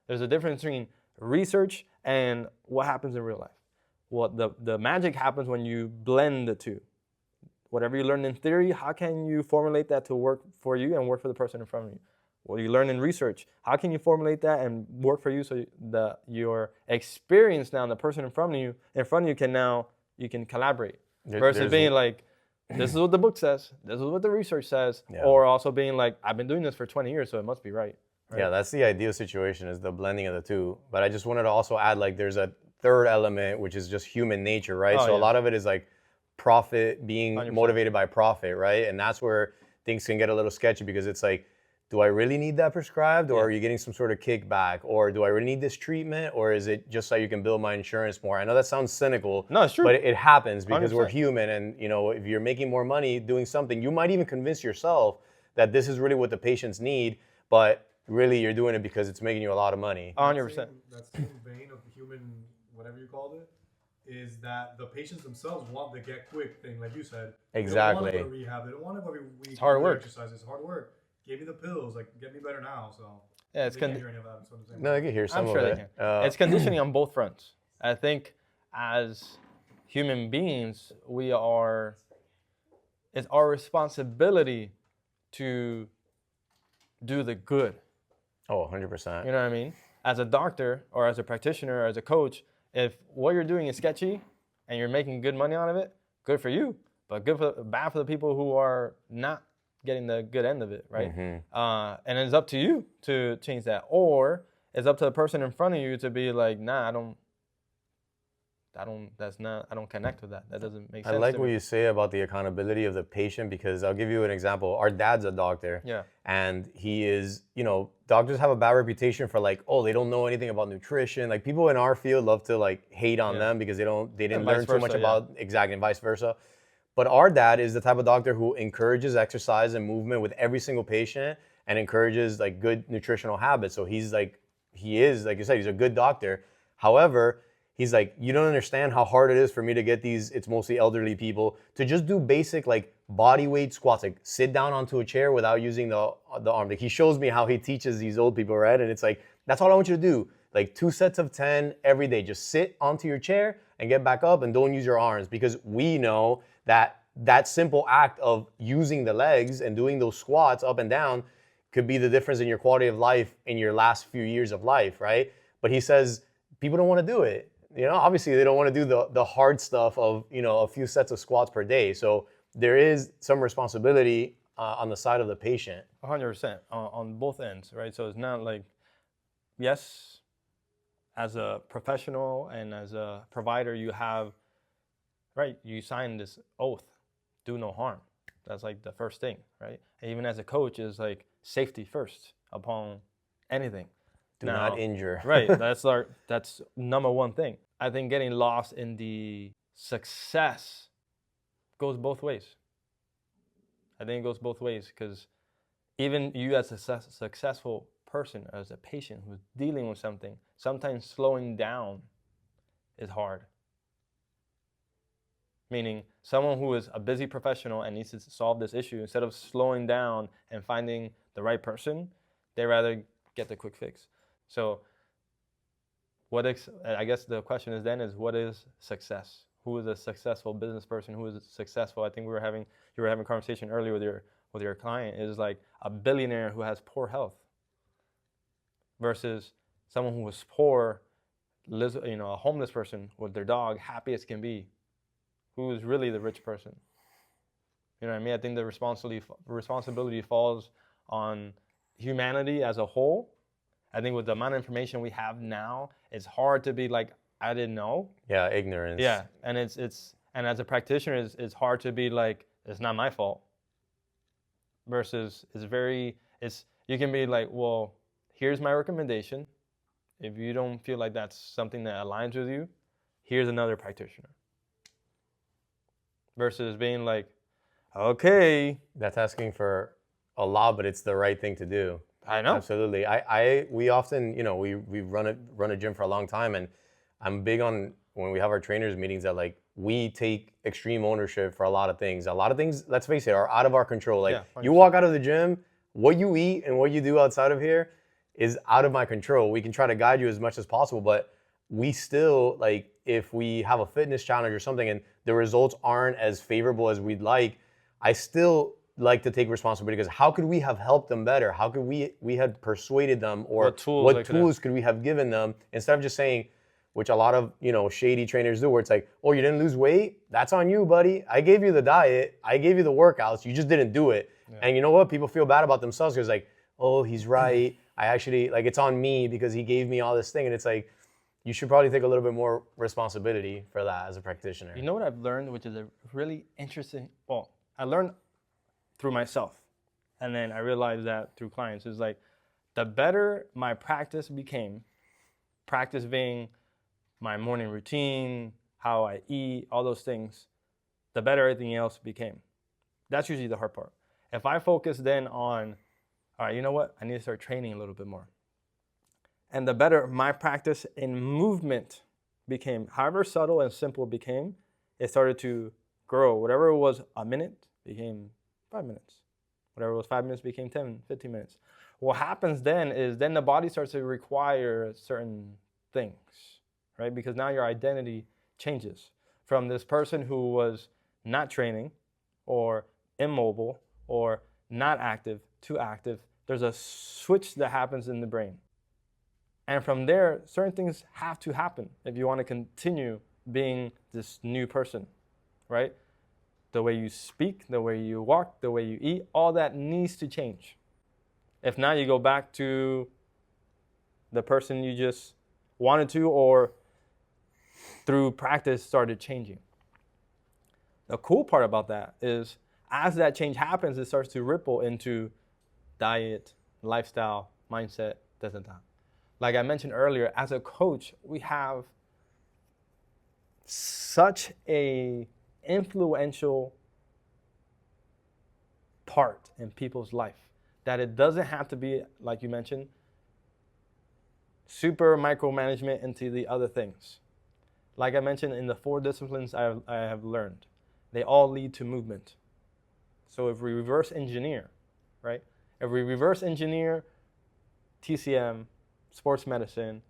A: There's a difference between research and what happens in real life. Well, the magic happens when you blend the two. Whatever you learn in theory, how can you formulate that to work for you and work for the person in front of you? What you learn in research, how can you formulate that and work for you so your experience now, the person in front of you can collaborate. Versus being like, this is what the book says, this is what the research says, or also being like, I've been doing this for 20 years, so it must be right.
B: Yeah, that's the ideal situation, is the blending of the two. But I just wanted to also add, like, there's a third element, which is just human nature, right? A lot of it is like profit, being 100%. Motivated by profit, right? And that's where things can get a little sketchy, because it's like, do I really need that prescribed, or are you getting some sort of kickback, or do I really need this treatment, or is it just so you can build my insurance more? I know that sounds cynical,
A: no, it's true.
B: But it happens because
A: 100%.
B: We're human, and if you're making more money doing something, you might even convince yourself that this is really what the patients need, but really you're doing it because it's making you a lot of money.
A: 100%.
C: That same vein of the human, whatever you called it, is that the patients themselves want the get quick thing, like you said.
B: Exactly.
C: They don't want to go to rehab. They don't want to go every week.
A: It's hard work.
C: Exercise. It's hard work. Give me the pills, like get me better now. So
A: yeah, it's
C: can't hear any of that. So
B: no, I can hear some
A: I'm sure
B: of
A: they
B: it.
A: can. It's conditioning on both fronts. I think as human beings, it's our responsibility to do the good.
B: Oh, 100%.
A: You know what I mean? As a doctor or as a practitioner or as a coach, if what you're doing is sketchy and you're making good money out of it, good for you, but bad for the people who are not getting the good end of it, right? Mm-hmm. And it's up to you to change that, or it's up to the person in front of you to be like, nah, I don't connect with that. That doesn't make
B: I
A: sense
B: like
A: to
B: what
A: me.
B: you say about the accountability of the patient, because I'll give you an example. Our dad's a doctor.
A: Yeah.
B: And he is, doctors have a bad reputation for like, oh, they don't know anything about nutrition. Like people in our field love to like hate on them because they didn't
A: vice
B: learn too much
A: versa,
B: about exactly, and vice versa. But our dad is the type of doctor who encourages exercise and movement with every single patient and encourages like good nutritional habits. So he is, like you said, he's a good doctor. However, he's like, you don't understand how hard it is for me to get these, it's mostly elderly people, to just do basic like body weight squats, like sit down onto a chair without using the arm. Like he shows me how he teaches these old people, right? And it's like, that's all I want you to do. Like 2 sets of 10 every day. Just sit onto your chair and get back up and don't use your arms, because we know that simple act of using the legs and doing those squats up and down could be the difference in your quality of life in your last few years of life, right? But he says people don't want to do it. Obviously they don't want to do the hard stuff of, a few sets of squats per day. So there is some responsibility on the side of the patient.
A: 100% on both ends, right? So it's not like, yes, as a professional and as a provider, you have, right, you sign this oath, do no harm. That's like the first thing, right? And even as a coach, is like safety first upon anything.
B: Do not injure.
A: Right, that's number one thing. I think getting lost in the success goes both ways. I think it goes both ways, because even you as a successful person, as a patient who's dealing with something, sometimes slowing down is hard. Meaning someone who is a busy professional and needs to solve this issue, instead of slowing down and finding the right person, they rather get the quick fix. So I guess the question is then, what is success? Who is a successful business person? Who is successful? I think you were having a conversation earlier with your client, is like a billionaire who has poor health versus someone who was poor, a homeless person with their dog, happy as can be. Who is really the rich person? You know what I mean? I think the responsibility falls on humanity as a whole. I think with the amount of information we have now, it's hard to be like, I didn't know.
B: Yeah, ignorance.
A: Yeah, and and as a practitioner, it's hard to be like, it's not my fault. Versus you can be like, well, here's my recommendation. If you don't feel like that's something that aligns with you, here's another practitioner. Versus being like, okay.
B: That's asking for a lot, but it's the right thing to do.
A: I know.
B: Absolutely. We often, we run a gym for a long time, and I'm big on when we have our trainers meetings that like we take extreme ownership for a lot of things. A lot of things, let's face it, are out of our control. Like you walk out of the gym, what you eat and what you do outside of here is out of my control. We can try to guide you as much as possible, but we still, like, if we have a fitness challenge or something and the results aren't as favorable as we'd like, I still like to take responsibility, because how could we have helped them better? How could we have persuaded them, or what tools could we have given them, instead of just saying, which a lot of shady trainers do, where it's like, oh, you didn't lose weight? That's on you, buddy. I gave you the diet, I gave you the workouts, you just didn't do it. Yeah. And you know what? People feel bad about themselves because like, oh, he's right. I actually, like, it's on me because he gave me all this thing. And it's like, you should probably take a little bit more responsibility for that as a practitioner.
A: You know what I've learned, which is a really interesting, I learned through myself, and then I realized that through clients, is like, the better my practice became, practice being my morning routine, how I eat, all those things, the better everything else became. That's usually the hard part. If I focus then on, all right, you know what? I need to start training a little bit more. And the better my practice in movement became, however subtle and simple it became, it started to grow. Whatever it was a minute became 5 minutes. Whatever was 5 minutes became 10, 15 minutes. What happens then is the body starts to require certain things, right? Because now your identity changes from this person who was not training or immobile or not active to active. There's a switch that happens in the brain. And from there, certain things have to happen if you want to continue being this new person, right? The way you speak, the way you walk, the way you eat, all that needs to change. If not, you go back to the person you just wanted to, or through practice started changing. The cool part about that is as that change happens, it starts to ripple into diet, lifestyle, mindset, Like I mentioned earlier, as a coach, we have such a influential part in people's life that it doesn't have to be, like you mentioned, super micromanagement into the other things. Like I mentioned, in the 4 disciplines I have learned, they all lead to movement. So if we reverse engineer, right? If we reverse engineer TCM, sports medicine,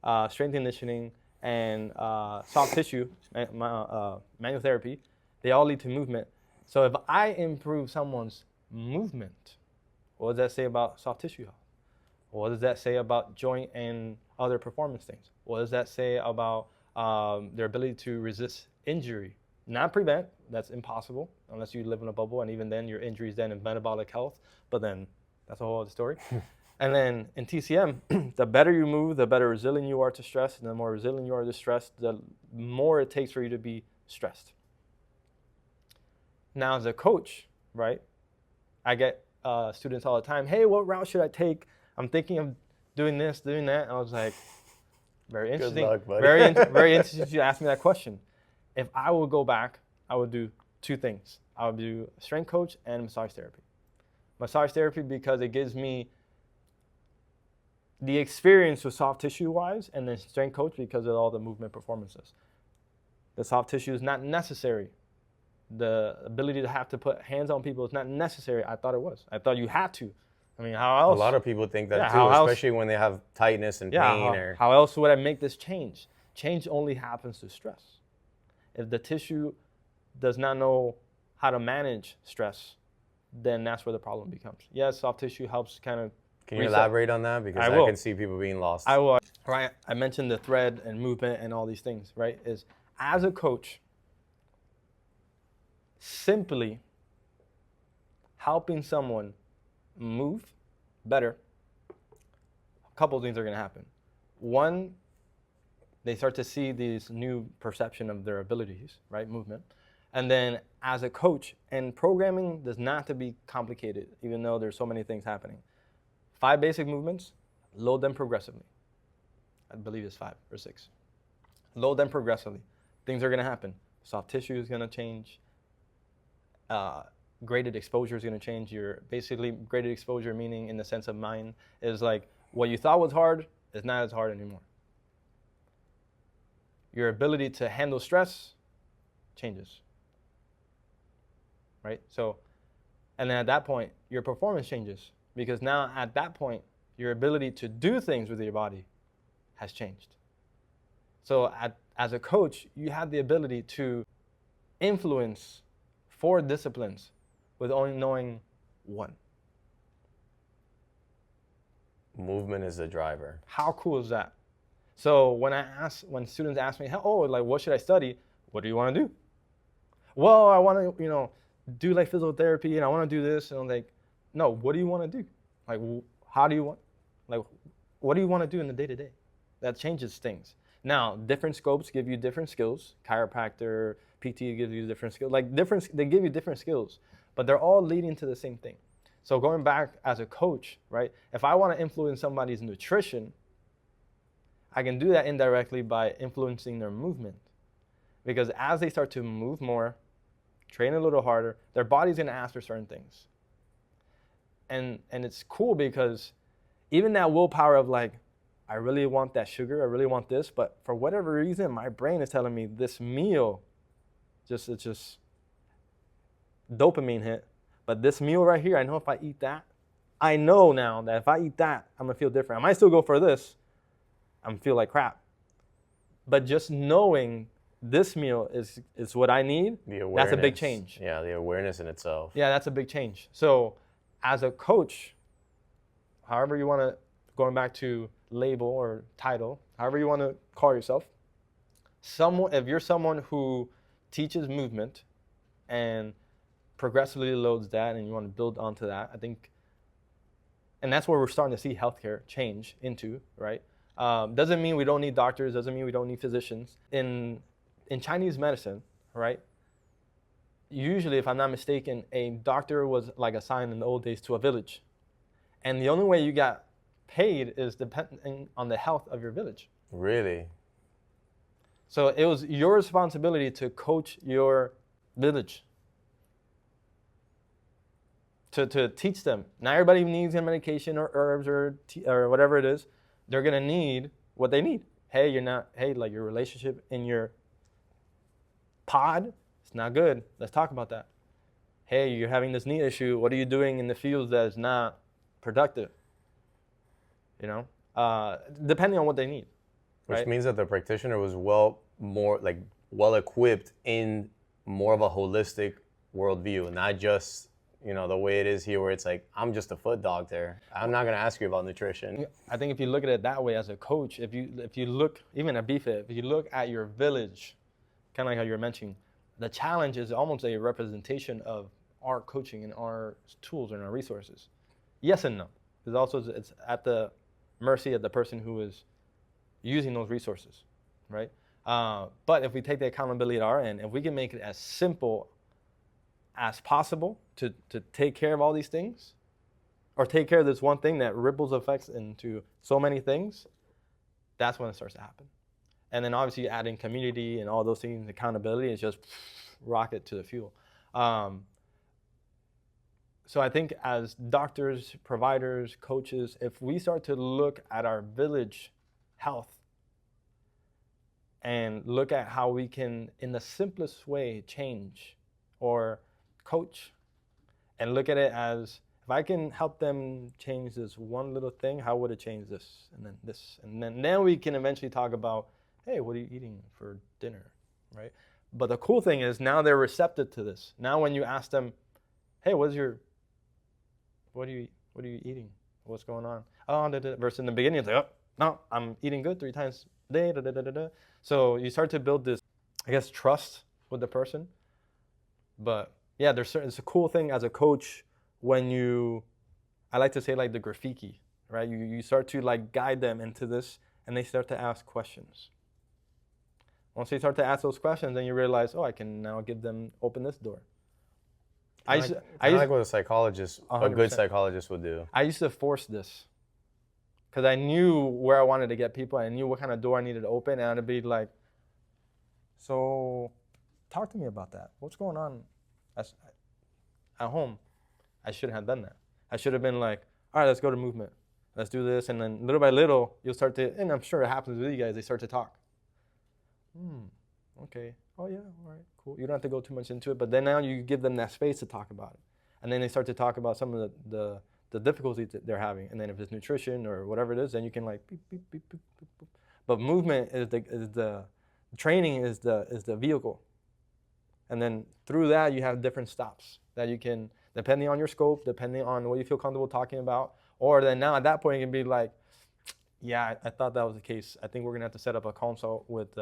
A: strength and conditioning, and soft tissue, manual therapy, they all lead to movement. So if I improve someone's movement, what does that say about soft tissue health? What does that say about joint and other performance things? What does that say about their ability to resist injury? Not prevent, that's impossible unless you live in a bubble, and even then your injuries then in metabolic health, but then that's a whole other story. And then in TCM, the better you move, the better resilient you are to stress, and the more resilient you are to stress, the more it takes for you to be stressed. Now as a coach, right, I get students all the time, hey, what route should I take? I'm thinking of doing this, doing that. And I was like, very interesting.
B: Good luck, buddy.
A: Very interesting you asked me that question. If I would go back, I would do 2 things. I would do strength coach and massage therapy. Massage therapy because it gives me the experience with soft tissue wise, and then strength coach because of all the movement performances. The soft tissue is not necessary. The ability to have to put hands on people is not necessary. I thought it was. I thought you had to. I mean, how else?
B: A lot of people think that too,
A: how
B: especially when they have tightness and pain.
A: How else would I make this change? Change only happens through stress. If the tissue does not know how to manage stress, then that's where the problem becomes. Yes, soft tissue helps kind of.
B: Can you elaborate on that? Because I can see people being lost.
A: I will. Right. I mentioned the thread and movement and all these things, right? Is as a coach, simply helping someone move better, a couple of things are going to happen. One, they start to see these new perception of their abilities, right? Movement. And then as a coach, and programming does not have to be complicated, even though there's so many things happening. 5 basic movements, load them progressively. I believe it's 5 or 6. Load them progressively. Things are going to happen. Soft tissue is going to change. Graded exposure is going to change. Basically graded exposure, meaning in the sense of mind, is like what you thought was hard is not as hard anymore. Your ability to handle stress changes, right? So, and then at that point, your performance changes because now at that point, your ability to do things with your body has changed. So as a coach, you have the ability to influence 4 disciplines with only knowing 1.
B: Movement is the driver.
A: How cool is that? So when students ask me, what should I study? What do you want to do? Well, I want to, do like physical therapy and I want to do this. And I'm like, no, what do you want to do? Like, how do you want, what do you want to do in the day-to-day? That changes things. Now, different scopes give you different skills. Chiropractor, PT gives you different skills. They give you different skills, but they're all leading to the same thing. So going back as a coach, right? If I want to influence somebody's nutrition, I can do that indirectly by influencing their movement. Because as they start to move more, train a little harder, their body's going to ask for certain things. And it's cool because even that willpower of like, I really want that sugar, I really want this, but for whatever reason, my brain is telling me this meal, it's just dopamine hit. But this meal right here, I know if I eat that, I know now that if I eat that, I'm going to feel different. I might still go for this. I'm feel like crap. But just knowing this meal is what I need, that's a big change.
B: Yeah, the awareness in itself.
A: Yeah, that's a big change. So as a coach, however you want to, going back to label or title, however you want to call yourself, if you're someone who teaches movement and progressively loads that and you want to build onto that, I think, and that's where we're starting to see healthcare change into, right? Doesn't mean we don't need doctors, doesn't mean we don't need physicians. In Chinese medicine, right? Usually, if I'm not mistaken, a doctor was like assigned in the old days to a village. And the only way you got paid is depending on the health of your village.
B: Really?
A: So it was your responsibility to coach your village, to teach them. Not everybody needs a medication or herbs or whatever it is. They're gonna need what they need. Hey, like your relationship in your pod, it's not good. Let's talk about that. Hey, you're having this knee issue. What are you doing in the fields that is not productive? Depending on what they need.
B: Which
A: right?
B: means that the practitioner was well equipped in more of a holistic worldview, not just the way it is here, where it's like, I'm just a foot doctor. I'm not gonna ask you about nutrition.
A: I think if you look at it that way as a coach, if you look even at BFIT, if you look at your village, kind of like how you were mentioning, the challenge is almost a representation of our coaching and our tools and our resources. Yes and no. Because also it's at the mercy of the person who is using those resources, right? But if we take the accountability at our end, if we can make it as simple as possible to take care of all these things, or take care of this one thing that ripples effects into so many things, that's when it starts to happen. And then obviously adding community and all those things, accountability, is just rocket to the fuel. So I think as doctors, providers, coaches, if we start to look at our village health and look at how we can, in the simplest way, change or coach, and look at it as, if I can help them change this one little thing, how would it change this, and then this, and then we can eventually talk about, hey, what are you eating for dinner, right? But the cool thing is now they're receptive to this. Now when you ask them, hey, what are you eating? What's going on? Oh, versus in the beginning, it's like, oh, no, I'm eating good 3 times a day. So you start to build this, I guess, trust with the person. But yeah, it's a cool thing as a coach when I like to say like the graffiti, right? You start to like guide them into this, and they start to ask questions. Once they start to ask those questions, then you realize, oh, I can now open this door.
B: I like what a good psychologist would do.
A: I used to force this because I knew where I wanted to get people. I knew what kind of door I needed to open, and I'd be like, so talk to me about that. What's going on at home? I shouldn't have done that. I should have been like, all right, let's go to movement. Let's do this. And then little by little, you'll start to, and I'm sure it happens with you guys, they start to talk. Okay. Oh, yeah. All right. Cool. You don't have to go too much into it. But then now you give them that space to talk about it. And then they start to talk about some of the difficulties that they're having. And then if it's nutrition or whatever it is, then you can like beep, beep, beep, beep, beep, beep. But movement is the training is the vehicle. And then through that, you have different stops that you can, depending on your scope, depending on what you feel comfortable talking about. Or then now at that point, you can be like, yeah, I thought that was the case. I think we're going to have to set up a consult with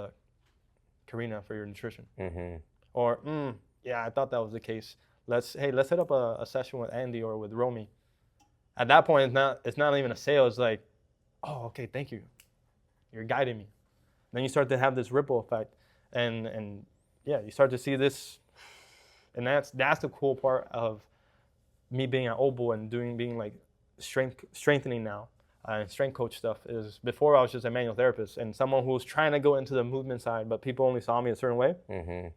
A: Karina for your nutrition.
B: Mm-hmm.
A: Or, yeah, I thought that was the case. Let's set up a session with Andy or with Romy. At that point, it's not even a sale. It's like, oh, okay, thank you. You're guiding me. Then you start to have this ripple effect, and yeah, you start to see this, and that's the cool part of me being at Opal and being like strengthening now. And strength coach stuff is, before I was just a manual therapist and someone who was trying to go into the movement side, but people only saw me a certain way.
B: Mm-hmm.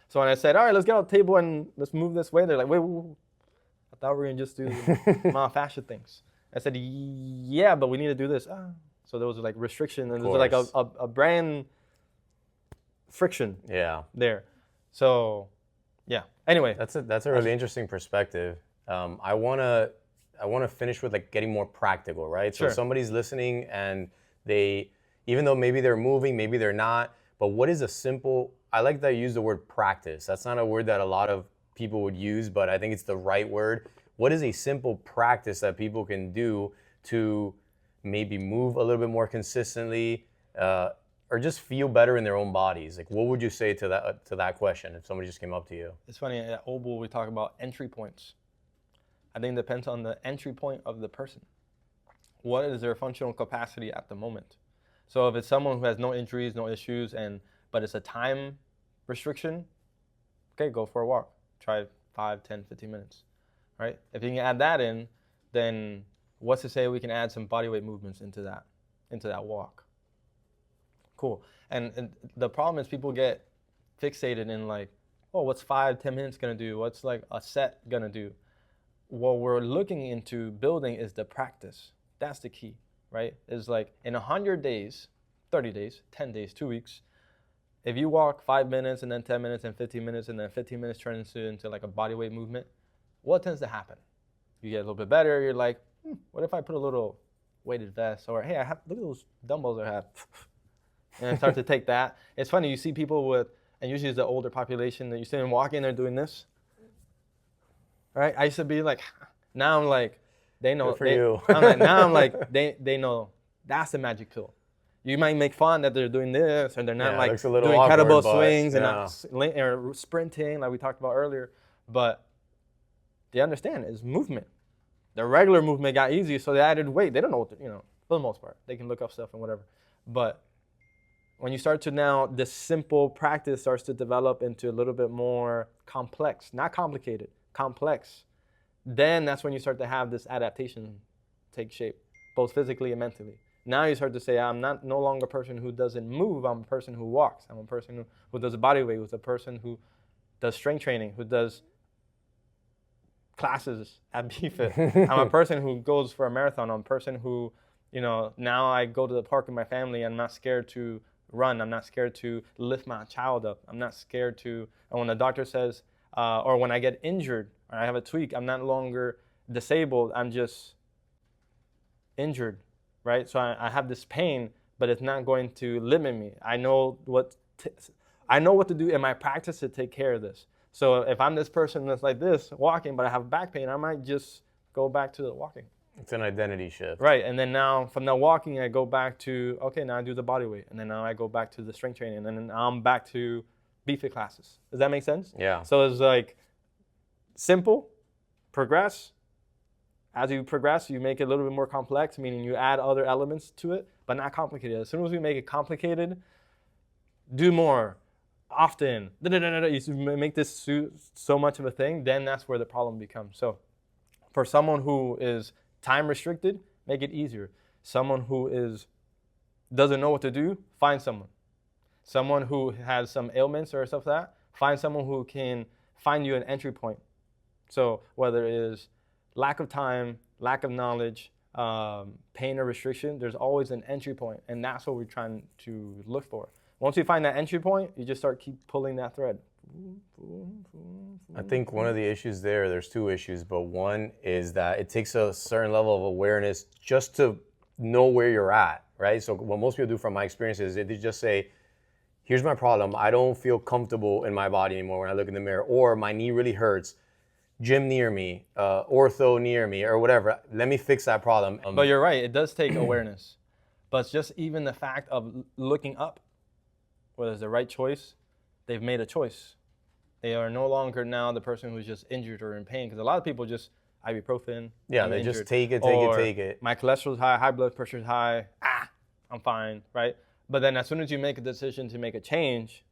A: So when I said, all right, let's get on the table and let's move this way, they're like, wait. I thought we were going to just do myofascial things. I said, yeah, but we need to do this. So there was like restriction, and there was like a brand friction there. So yeah, anyway.
B: That's a really interesting perspective. I want to finish with like getting more practical, right?
A: Sure.
B: So somebody's listening and they, even though maybe they're moving, maybe they're not, but what is a simple, I like that you use the word practice. That's not a word that a lot of people would use, but I think it's the right word. What is a simple practice that people can do to maybe move a little bit more consistently, or just feel better in their own bodies? Like, what would you say to that question if somebody just came up to you?
A: It's funny, at Opal we talk about entry points. I think it depends on the entry point of the person. What is their functional capacity at the moment? So if it's someone who has no injuries, no issues, but it's a time restriction, okay, go for a walk. Try 5, 10, 15 minutes, right? If you can add that in, then what's to say we can add some bodyweight movements into that walk? Cool. And the problem is people get fixated in like, oh, what's 5, 10 minutes gonna do? What's like a set gonna do? What we're looking into building is the practice. That's the key, right? It's like in 100 days, 30 days, 10 days, 2 weeks, if you walk 5 minutes and then 10 minutes and 15 minutes and then 15 minutes turns into like a bodyweight movement, what tends to happen? You get a little bit better. You're like, what if I put a little weighted vest? Or hey, look at those dumbbells I have. And start to take that. It's funny, you see people with, and usually it's the older population, that you see them walking, they're doing this. Right? I used to be like, now I'm like, they know.
B: Good for you.
A: Now I'm like, they know that's the magic pill. You might make fun that they're doing this, or they're not like doing kettlebell swings and not or sprinting like we talked about earlier. But they understand it's movement. The regular movement got easy, so they added weight. They don't know what for the most part. They can look up stuff and whatever. But when you start to now, this simple practice starts to develop into a little bit more complex, not complicated, complex. Then that's when you start to have this adaptation take shape, both physically and mentally. Now you start to say, I'm no longer a person who doesn't move. I'm a person who walks. I'm a person who does a body weight. Who's a person who does strength training, who does classes at BFit. I'm a person who goes for a marathon. I'm a person who, now I go to the park with my family. I'm not scared to run. I'm not scared to lift my child up. I'm not scared to, and when the doctor says, or when I get injured or I have a tweak, I'm not longer disabled. I'm just injured. Right, so I have this pain, but it's not going to limit me. I know what to do in my practice to take care of this. So if I'm this person that's like this, walking, but I have back pain, I might just go back to the walking.
B: It's an identity shift.
A: Right, and then now from the walking, I go back to, okay, now I do the body weight, and then now I go back to the strength training, and then I'm back to BFit classes. Does that make sense?
B: Yeah.
A: So it's like simple, progress. As you progress, you make it a little bit more complex, meaning you add other elements to it, but not complicated. As soon as we make it complicated, do more, often, you make this so much of a thing, then that's where the problem becomes. So for someone who is time restricted, make it easier. Someone who doesn't know what to do, find someone. Someone who has some ailments or stuff like that, find someone who can find you an entry point. So whether it is lack of time, lack of knowledge, pain or restriction, there's always an entry point, and that's what we're trying to look for. Once you find that entry point, you just keep pulling that thread.
B: I think one of the issues there's two issues, but one is that it takes a certain level of awareness just to know where you're at, right? So what most people do from my experience is they just say, here's my problem. I don't feel comfortable in my body anymore when I look in the mirror, or my knee really hurts. Gym near me, ortho near me, or whatever. Let me fix that problem.
A: But you're right, it does take awareness. But it's just even the fact of looking up, whether it's the right choice, they've made a choice. They are no longer now the person who's just injured or in pain. Because a lot of people just ibuprofen.
B: Yeah, they
A: injured,
B: just take it.
A: My cholesterol's high, high blood pressure's high. I'm fine, right? But then as soon as you make a decision to make a change,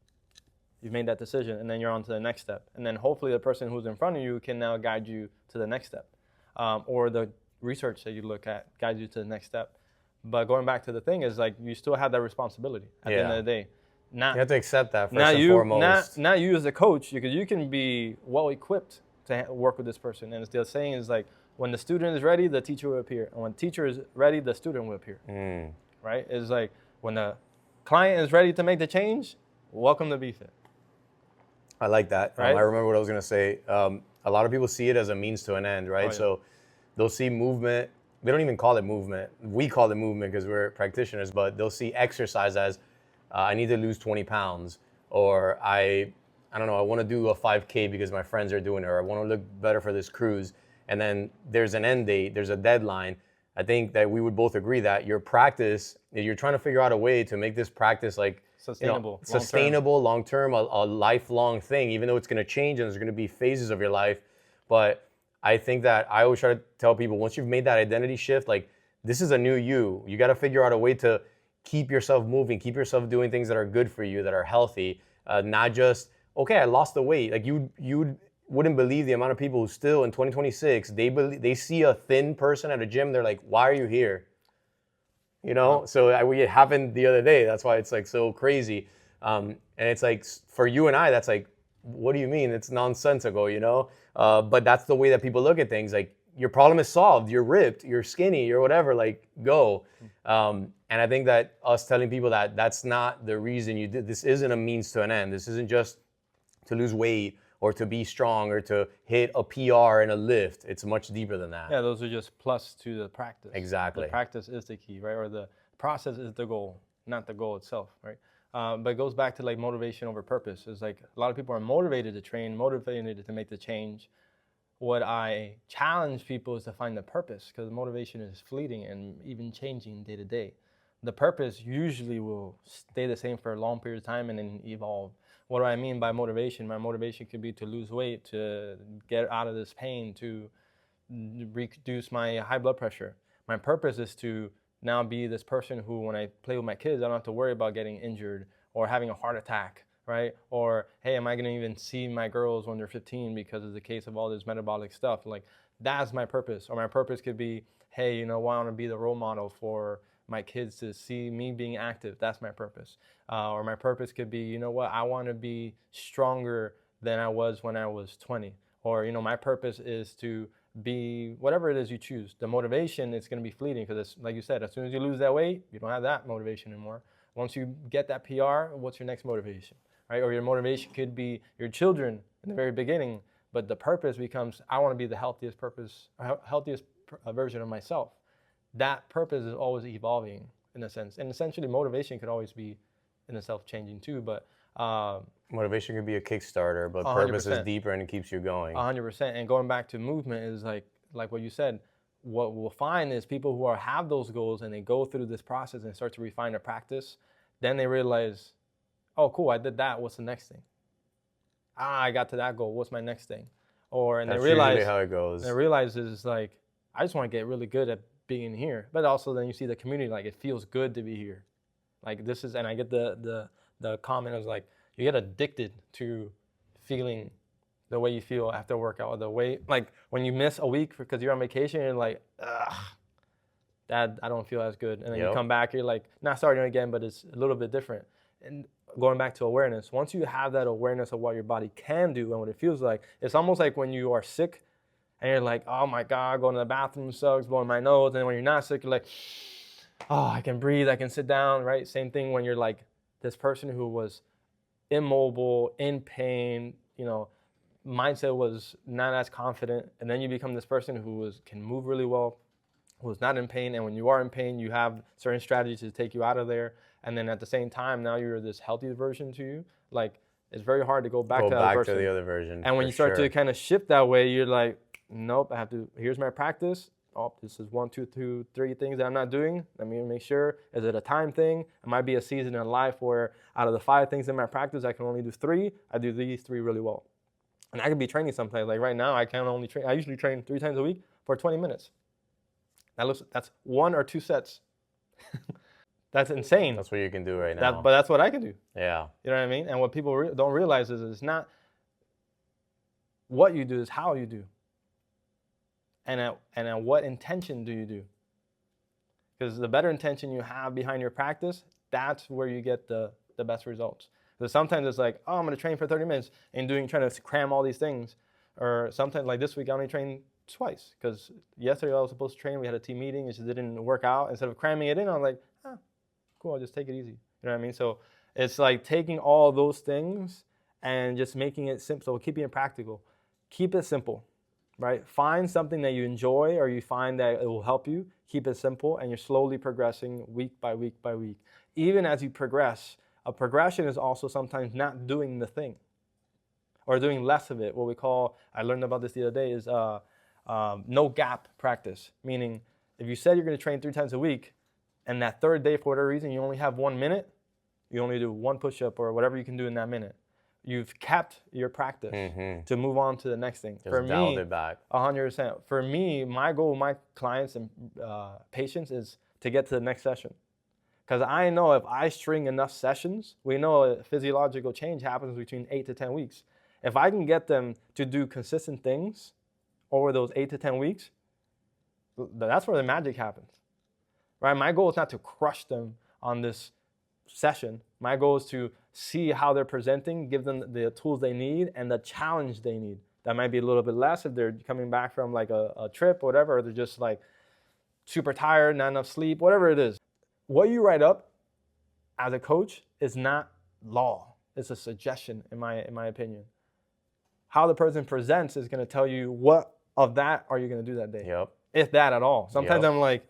A: you've made that decision, and then you're on to the next step. And then hopefully the person who's in front of you can now guide you to the next step. Or the research that you look at guides you to the next step. But going back to the thing is like you still have that responsibility at the end of the day.
B: You have to accept that first and foremost.
A: Now you as a coach, you can be well-equipped to work with this person. And the saying is like, when the student is ready, the teacher will appear. And when the teacher is ready, the student will appear. Right? It's like when the client is ready to make the change, welcome to BFit.
B: I like that.
A: Right?
B: I remember what I was going to say. A lot of people see it as a means to an end, right? Oh, yeah. So they'll see movement. They don't even call it movement. We call it movement because we're practitioners, but they'll see exercise as I need to lose 20 pounds, or I don't know, I want to do a 5K because my friends are doing it, or I want to look better for this cruise. And then there's an end date, there's a deadline. I think that we would both agree that your practice, you're trying to figure out a way to make this practice like sustainable, long-term, a lifelong thing, even though it's going to change and there's going to be phases of your life. But I think that I always try to tell people, once you've made that identity shift, like this is a new you. You got to figure out a way to keep yourself moving, keep yourself doing things that are good for you, that are healthy, not just, okay, I lost the weight. Like you wouldn't believe the amount of people who still in 2026, they see a thin person at a gym, they're like, why are you here? You know, so it happened the other day. That's why it's like so crazy. And it's like, for you and I, that's like, what do you mean? It's nonsensical, you know? But that's the way that people look at things. Like, your problem is solved. You're ripped, you're skinny, you're whatever, like, go. And I think that us telling people that that's not the reason you did, this isn't a means to an end. This isn't just to lose weight or to be strong or to hit a PR and a lift. It's much deeper than that.
A: Yeah, those are just plus to the practice.
B: Exactly.
A: The practice is the key, right? Or the process is the goal, not the goal itself, right? But it goes back to like motivation over purpose. It's like a lot of people are motivated to train, motivated to make the change. What I challenge people is to find the purpose, because motivation is fleeting and even changing day to day. The purpose usually will stay the same for a long period of time and then evolve. What do I mean by motivation? My motivation could be to lose weight, to get out of this pain, to reduce my high blood pressure. My purpose is to now be this person who, when I play with my kids, I don't have to worry about getting injured or having a heart attack, right? Or, hey, am I going to even see my girls when they're 15 because of the case of all this metabolic stuff? Like, that's my purpose. Or my purpose could be, hey, you know, I want to be the role model for my kids to see me being active. That's my purpose. Or my purpose could be, you know what, I want to be stronger than I was when I was 20. Or, you know, my purpose is to be whatever it is you choose. The motivation is going to be fleeting, because, like you said, as soon as you lose that weight, you don't have that motivation anymore. Once you get that PR, what's your next motivation, right? Or your motivation could be your children in the very beginning, but the purpose becomes, I want to be the healthiest version of myself. That purpose is always evolving in a sense. And essentially motivation could always be in itself changing too, but
B: motivation could be a Kickstarter, but
A: 100%.
B: Purpose is deeper and it keeps you going.
A: 100%. And going back to movement is like what you said, what we'll find is people who have those goals and they go through this process and start to refine their practice, then they realize, oh, cool, I did that. What's the next thing? I got to that goal. What's my next thing?
B: That's
A: they realize
B: usually how it goes.
A: And they realize is like, I just want to get really good at being here. But also then you see the community, like it feels good to be here. Like this is, and I get the comment is like, you get addicted to feeling the way you feel after a workout, or the way, like when you miss a week because you're on vacation, you're like, ugh, Dad, I don't feel as good. And then you come back, you're like, not starting again, but it's a little bit different. And going back to awareness, once you have that awareness of what your body can do and what it feels like, it's almost like when you are sick and you're like, oh my God, going to the bathroom sucks, blowing my nose. And when you're not sick, you're like, oh, I can breathe, I can sit down, right? Same thing when you're like this person who was immobile, in pain, you know, mindset was not as confident. And then you become this person who can move really well, who's not in pain. And when you are in pain, you have certain strategies to take you out of there. And then at the same time, now you're this healthy version to you. Like, it's very hard to go back to the other version. And when you start to kind of shift that way, you're like, nope, here's my practice. Oh, this is 1, 2, 3 things that I'm not doing. Let me make sure. Is it a time thing? It might be a season in life where out of the 5 things in my practice, I can only do 3. I do these 3 really well. And I could be training sometimes. Like right now, I usually train 3 times a week for 20 minutes. That's 1 or 2 sets. That's insane.
B: That's what you can do right now.
A: But that's what I can do.
B: Yeah.
A: You know what I mean? And what people don't realize is it's not what you do, it's how you do. And at what intention do you do? Because the better intention you have behind your practice, that's where you get the best results. Because sometimes it's like, oh, I'm going to train for 30 minutes and trying to cram all these things. Or sometimes like this week, I only trained twice. Because yesterday I was supposed to train. We had a team meeting. It just didn't work out. Instead of cramming it in, I was like, cool, I'll just take it easy. You know what I mean? So it's like taking all those things and just making it simple. So keeping it practical. Keep it simple. Right? Find something that you enjoy or you find that it will help you. Keep it simple, and you're slowly progressing week by week by week. Even as you progress, a progression is also sometimes not doing the thing or doing less of it. What we call, I learned about this the other day, is no gap practice. Meaning, if you said you're going to train 3 times a week, and that 3rd day, for whatever reason, you only have 1 minute, you only do 1 push-up or whatever you can do in that minute. You've kept your practice to move on to the next thing.
B: Just dialed it back.
A: 100%. For me, my goal with my clients and patients is to get to the next session. Because I know if I string enough sessions, we know a physiological change happens between 8 to 10 weeks. If I can get them to do consistent things over those 8 to 10 weeks, that's where the magic happens, right? My goal is not to crush them on this session. My goal is to see how they're presenting, give them the tools they need and the challenge they need. That might be a little bit less if they're coming back from like a trip or whatever, or they're just like super tired, not enough sleep, whatever it is. What you write up as a coach is not law. It's a suggestion, in my opinion. How the person presents is going to tell you what of that are you going to do that day.
B: Yep.
A: If that at all. Sometimes I'm like,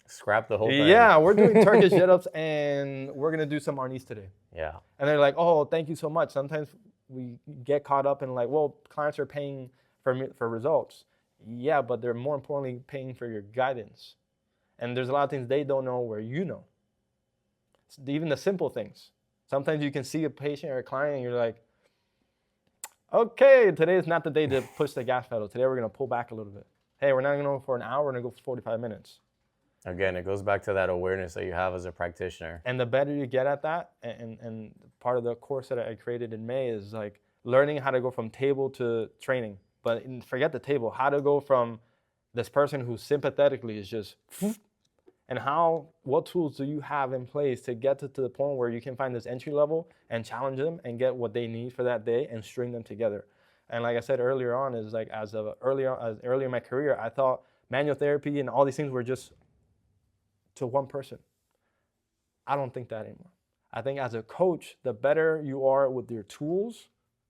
B: scrap the whole thing.
A: Yeah, we're doing Turkish sit-ups and we're going to do some Arnis today.
B: Yeah.
A: And they're like, oh, thank you so much. Sometimes we get caught up in like, well, clients are paying for results. Yeah, but they're more importantly paying for your guidance. And there's a lot of things they don't know where you know. Even the simple things. Sometimes you can see a patient or a client and you're like, okay, today is not the day to push the gas pedal. Today we're going to pull back a little bit. Hey, we're not going to go for an hour, we're going to go for 45 minutes.
B: Again, it goes back to that awareness that you have as a practitioner.
A: And the better you get at that, and part of the course that I created in May is like learning how to go from table to training. But forget the table, how to go from this person who sympathetically is just, and what tools do you have in place to get to the point where you can find this entry level and challenge them and get what they need for that day and string them together. And like I said earlier on, is like earlier in my career, I thought manual therapy and all these things were just to one person. I don't think that anymore. I think as a coach, the better you are with your tools,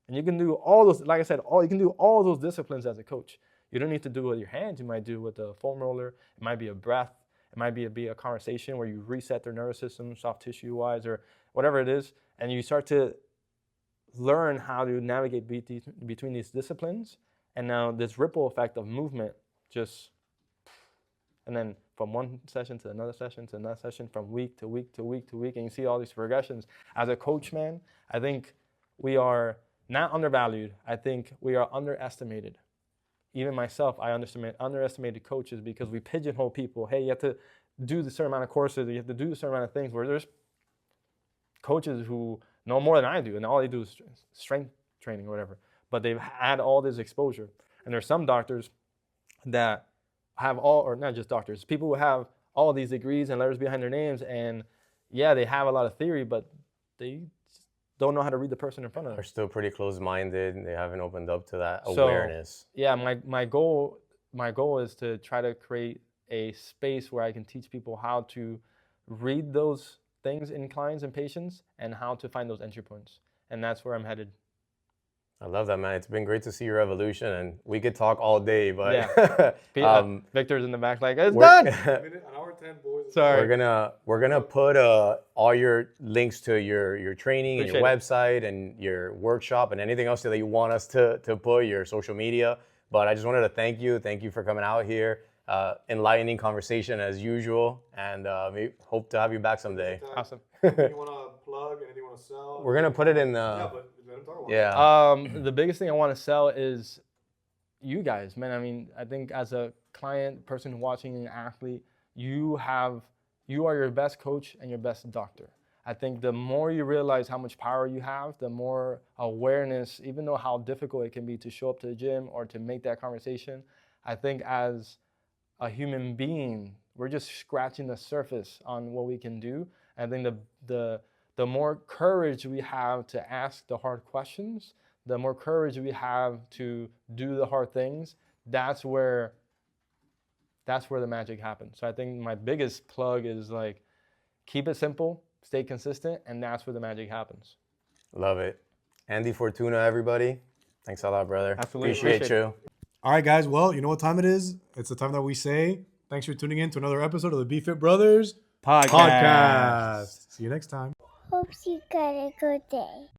A: and you can do all those, like I said, you can do all those disciplines as a coach. You don't need to do it with your hands. You might do it with a foam roller. It might be a breath. It might be a conversation where you reset their nervous system, soft tissue-wise, or whatever it is, and you start to learn how to navigate between these disciplines. And now this ripple effect of movement and then from one session to another session to another session, from week to week to week to week, and you see all these progressions. As a coach, man, I think we are not undervalued. I think we are underestimated. Even myself, I underestimated coaches because we pigeonhole people. Hey, you have to do the certain amount of courses, you have to do a certain amount of things, where there's coaches who know more than I do, and all they do is strength training or whatever. But they've had all this exposure. And there's some doctors that have or not just doctors, people who have all these degrees and letters behind their names, and yeah, they have a lot of theory, but they don't know how to read the person in front of them.
B: They're still pretty closed-minded, and they haven't opened up to that awareness.
A: Yeah, my goal is to try to create a space where I can teach people how to read those things in clients and patients and how to find those entry points. And that's where I'm headed.
B: I love that, man. It's been great to see your evolution, and we could talk all day, but
A: yeah. Victor's in the back like, it's done.
C: An hour 10, boys.
A: Sorry.
B: We're gonna put all your links to your training and your website and your workshop and anything else that you want us to put, your social media. But I just wanted to thank you for coming out here. Enlightening conversation as usual, and we hope to have you back someday.
A: Awesome.
C: Anything you want to plug? Anything you want to sell?
B: We're gonna put it in the.
C: Yeah, but let him talk about it.
A: The biggest thing I want to sell is you guys, man. I mean, I think as a client, person watching, an athlete, you are your best coach and your best doctor. I think the more you realize how much power you have, the more awareness, even though how difficult it can be to show up to the gym or to make that conversation, I think as a human being, we're just scratching the surface on what we can do. I think the more courage we have to ask the hard questions, the more courage we have to do the hard things, that's where the magic happens. So I think my biggest plug is like, keep it simple, stay consistent, and that's where the magic happens.
B: Love it. Andy Fortuna, everybody. Thanks a lot, brother.
A: Absolutely.
B: Appreciate you.
C: All right, guys. Well, you know what time it is? It's the time that we say, thanks for tuning in to another episode of the BFit Brothers
A: Podcast.
C: See you next time.
D: Hope you got a good day.